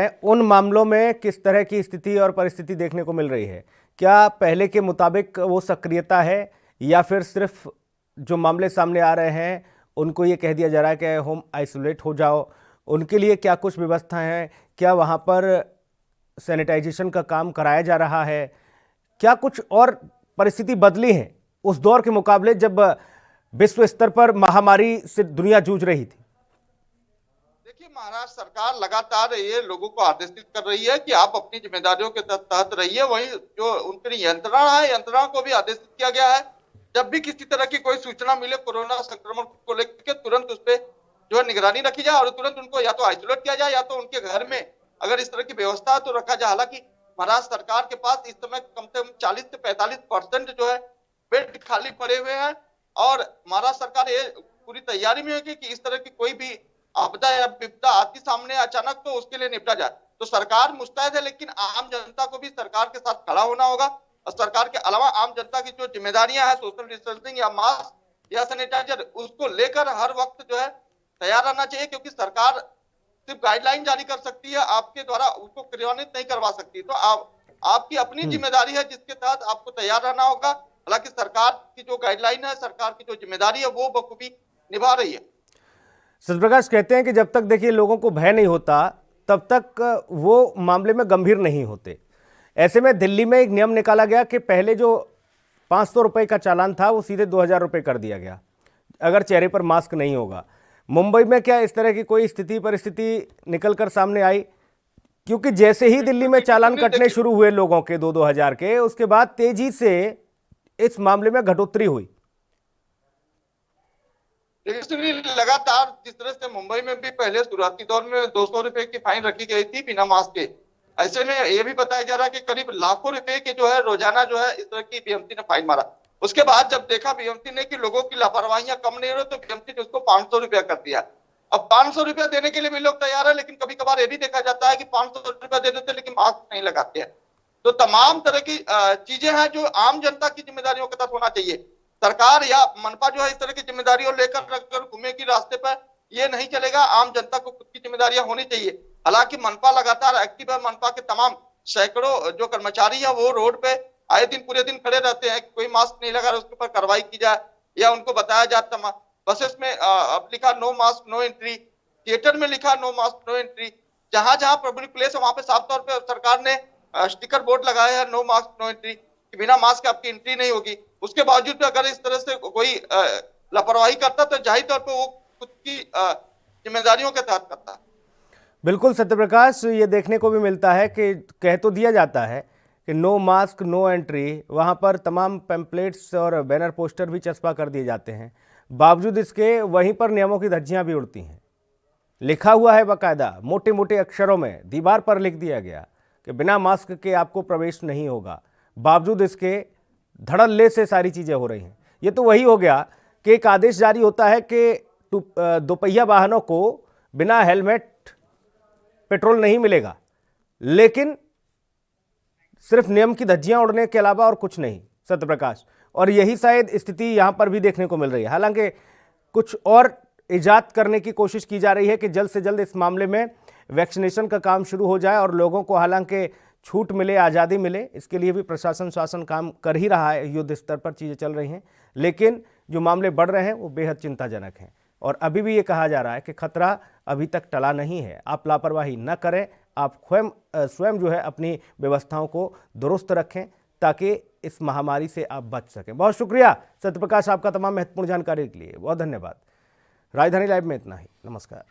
हैं, उन मामलों में किस तरह की स्थिति और परिस्थिति देखने को मिल रही है? क्या पहले के मुताबिक वो सक्रियता है या फिर सिर्फ जो मामले सामने आ रहे हैं उनको ये कह दिया जा रहा है कि होम आइसोलेट हो जाओ? उनके लिए क्या कुछ व्यवस्था है? क्या वहाँ पर सैनिटाइजेशन का काम कराया जा रहा है? क्या कुछ और परिस्थिति बदली है उस दौर के मुकाबले जब विश्व स्तर पर महामारी से दुनिया जूझ रही थी? देखिए, महाराष्ट्र सरकार लगातार ये लोगों को आदेशित कर रही है कि आप अपनी जिम्मेदारियों के तहत रहिए। वहीं जो उनकी यंत्रणा है, यंत्रणा को भी आदेशित किया गया है, जब भी किसी तरह की कोई सूचना मिले कोरोना संक्रमण को लेकर तुरंत उस पर जो है निगरानी रखी जाए और तुरंत उनको या तो आइसोलेट किया जाए या तो उनके घर में अगर इस तरह की व्यवस्था है तो रखा जाए। हालांकि महाराष्ट्र सरकार के पास इस समय कम से कम 40 से 45% जो है बेड खाली पड़े हुए हैं और महाराष्ट्र सरकार ये पूरी तैयारी में है कि इस तरह की कोई भी आपदा या विपदा आती सामने अचानक तो उसके लिए निपटा जाए। तो सरकार मुस्तैद है, लेकिन आम जनता को भी सरकार के साथ खड़ा होना होगा और सरकार के अलावा आम जनता की जो जिम्मेदारियां हैं, सोशल डिस्टेंसिंग या मास्क या सैनिटाइजर, उसको लेकर हर वक्त जो है तैयार रहना चाहिए, क्योंकि सरकार सिर्फ गाइडलाइन जारी कर सकती है, आपके द्वारा उसको क्रियान्वित नहीं करवा सकती। तो आपकी अपनी जिम्मेदारी है जिसके तहत आपको तैयार रहना होगा। हालांकि सरकार की जो गाइडलाइन है, सरकार की जो जिम्मेदारी है वो बखूबी निभा रही है। सत्यप्रकाश कहते हैं कि जब तक देखिए लोगों को भय नहीं होता तब तक वो मामले में गंभीर नहीं होते। ऐसे में दिल्ली में एक नियम निकाला गया कि पहले जो 500 रुपये का चालान था वो सीधे 2000 रुपये कर दिया गया अगर चेहरे पर मास्क नहीं होगा। मुंबई में क्या इस तरह की कोई स्थिति परिस्थिति निकल कर सामने आई? क्योंकि जैसे ही दिल्ली में चालान कटने शुरू हुए लोगों के 2-2 हज़ार के, उसके बाद तेजी से इस मामले में घटोतरी हुई। लगातार जिस तरह से मुंबई में भी पहले शुरुआती दौर में 200 रुपए की फाइन रखी गई थी बिना मास्क के, ऐसे में ये भी बताया जा रहा है कि करीब लाखों रुपए के जो है रोजाना जो है इस तरह की बीएमसी ने फाइन मारा। उसके बाद जब देखा बीएमसी ने कि लोगों की लापरवाहियां कम नहीं हो रही तो बीएमसी ने उसको 500 रुपया कर दिया। अब 500 रुपया देने के लिए भी लोग तैयार है, लेकिन कभी कभार ये भी देखा जाता है कि 500 रुपया दे देते लेकिन मास्क नहीं लगाते हैं। तो तमाम तरह की चीजें हैं जो आम जनता की जिम्मेदारियों के तहत होना चाहिए। सरकार या मनपा जो है इस तरह की जिम्मेदारियों लेकर रखकर घूमेगी रास्ते पर, ये नहीं चलेगा। आम जनता को खुद की जिम्मेदारियां होनी चाहिए। हालांकि मनपा लगातार एक्टिव है, मनपा के तमाम सैकड़ों जो कर्मचारी है वो रोड पे आए दिन पूरे दिन खड़े रहते हैं। कोई मास्क नहीं लगा उसके ऊपर कार्रवाई की जाए या उनको बताया जाए। बसेस में अब लिखा no mask no entry, theatre में लिखा नो मास्क नो एंट्री, जहां जहां पब्लिक प्लेस है वहां पे साफ तौर पर सरकार ने स्टिकर बोर्ड लगाया है नो मास्क नो एंट्री, बिना मास्क आपकी एंट्री नहीं होगी। उसके बावजूद भी अगर इस तरह से कोई लापरवाही करता तो जाहिर तौर पर वो खुद की जिम्मेदारियों के तहत करता है। बिल्कुल सत्यप्रकाश, ये देखने को भी मिलता है कि कह तो दिया जाता है कि नो मास्क नो एंट्री, वहाँ पर तमाम पैम्पलेट्स और बैनर पोस्टर भी चस्पा कर दिए जाते हैं, बावजूद इसके वहीं पर नियमों की धज्जियाँ भी उड़ती हैं। लिखा हुआ है बाकायदा मोटे मोटे अक्षरों में, दीवार पर लिख दिया गया कि बिना मास्क के आपको प्रवेश नहीं होगा, बावजूद इसके धड़ल्ले से सारी चीज़ें हो रही हैं। ये तो वही हो गया कि एक आदेश जारी होता है कि दोपहिया वाहनों को बिना हेलमेट पेट्रोल नहीं मिलेगा, लेकिन सिर्फ नियम की धज्जियां उड़ने के अलावा और कुछ नहीं सत्यप्रकाश। और यही शायद स्थिति यहाँ पर भी देखने को मिल रही है। हालांकि कुछ और इजाद करने की कोशिश की जा रही है कि जल्द से जल्द इस मामले में वैक्सीनेशन का काम शुरू हो जाए और लोगों को हालांकि छूट मिले, आज़ादी मिले, इसके लिए भी प्रशासन शासन काम कर ही रहा है, युद्ध स्तर पर चीज़ें चल रही हैं। लेकिन जो मामले बढ़ रहे हैं वो बेहद चिंताजनक हैं और अभी भी ये कहा जा रहा है कि खतरा अभी तक टला नहीं है। आप लापरवाही न करें, आप स्वयं जो है अपनी व्यवस्थाओं को दुरुस्त रखें ताकि इस महामारी से आप बच सकें। बहुत शुक्रिया सत्यप्रकाश, आपका तमाम महत्वपूर्ण जानकारी के लिए बहुत धन्यवाद। राजधानी लाइव में इतना ही, नमस्कार।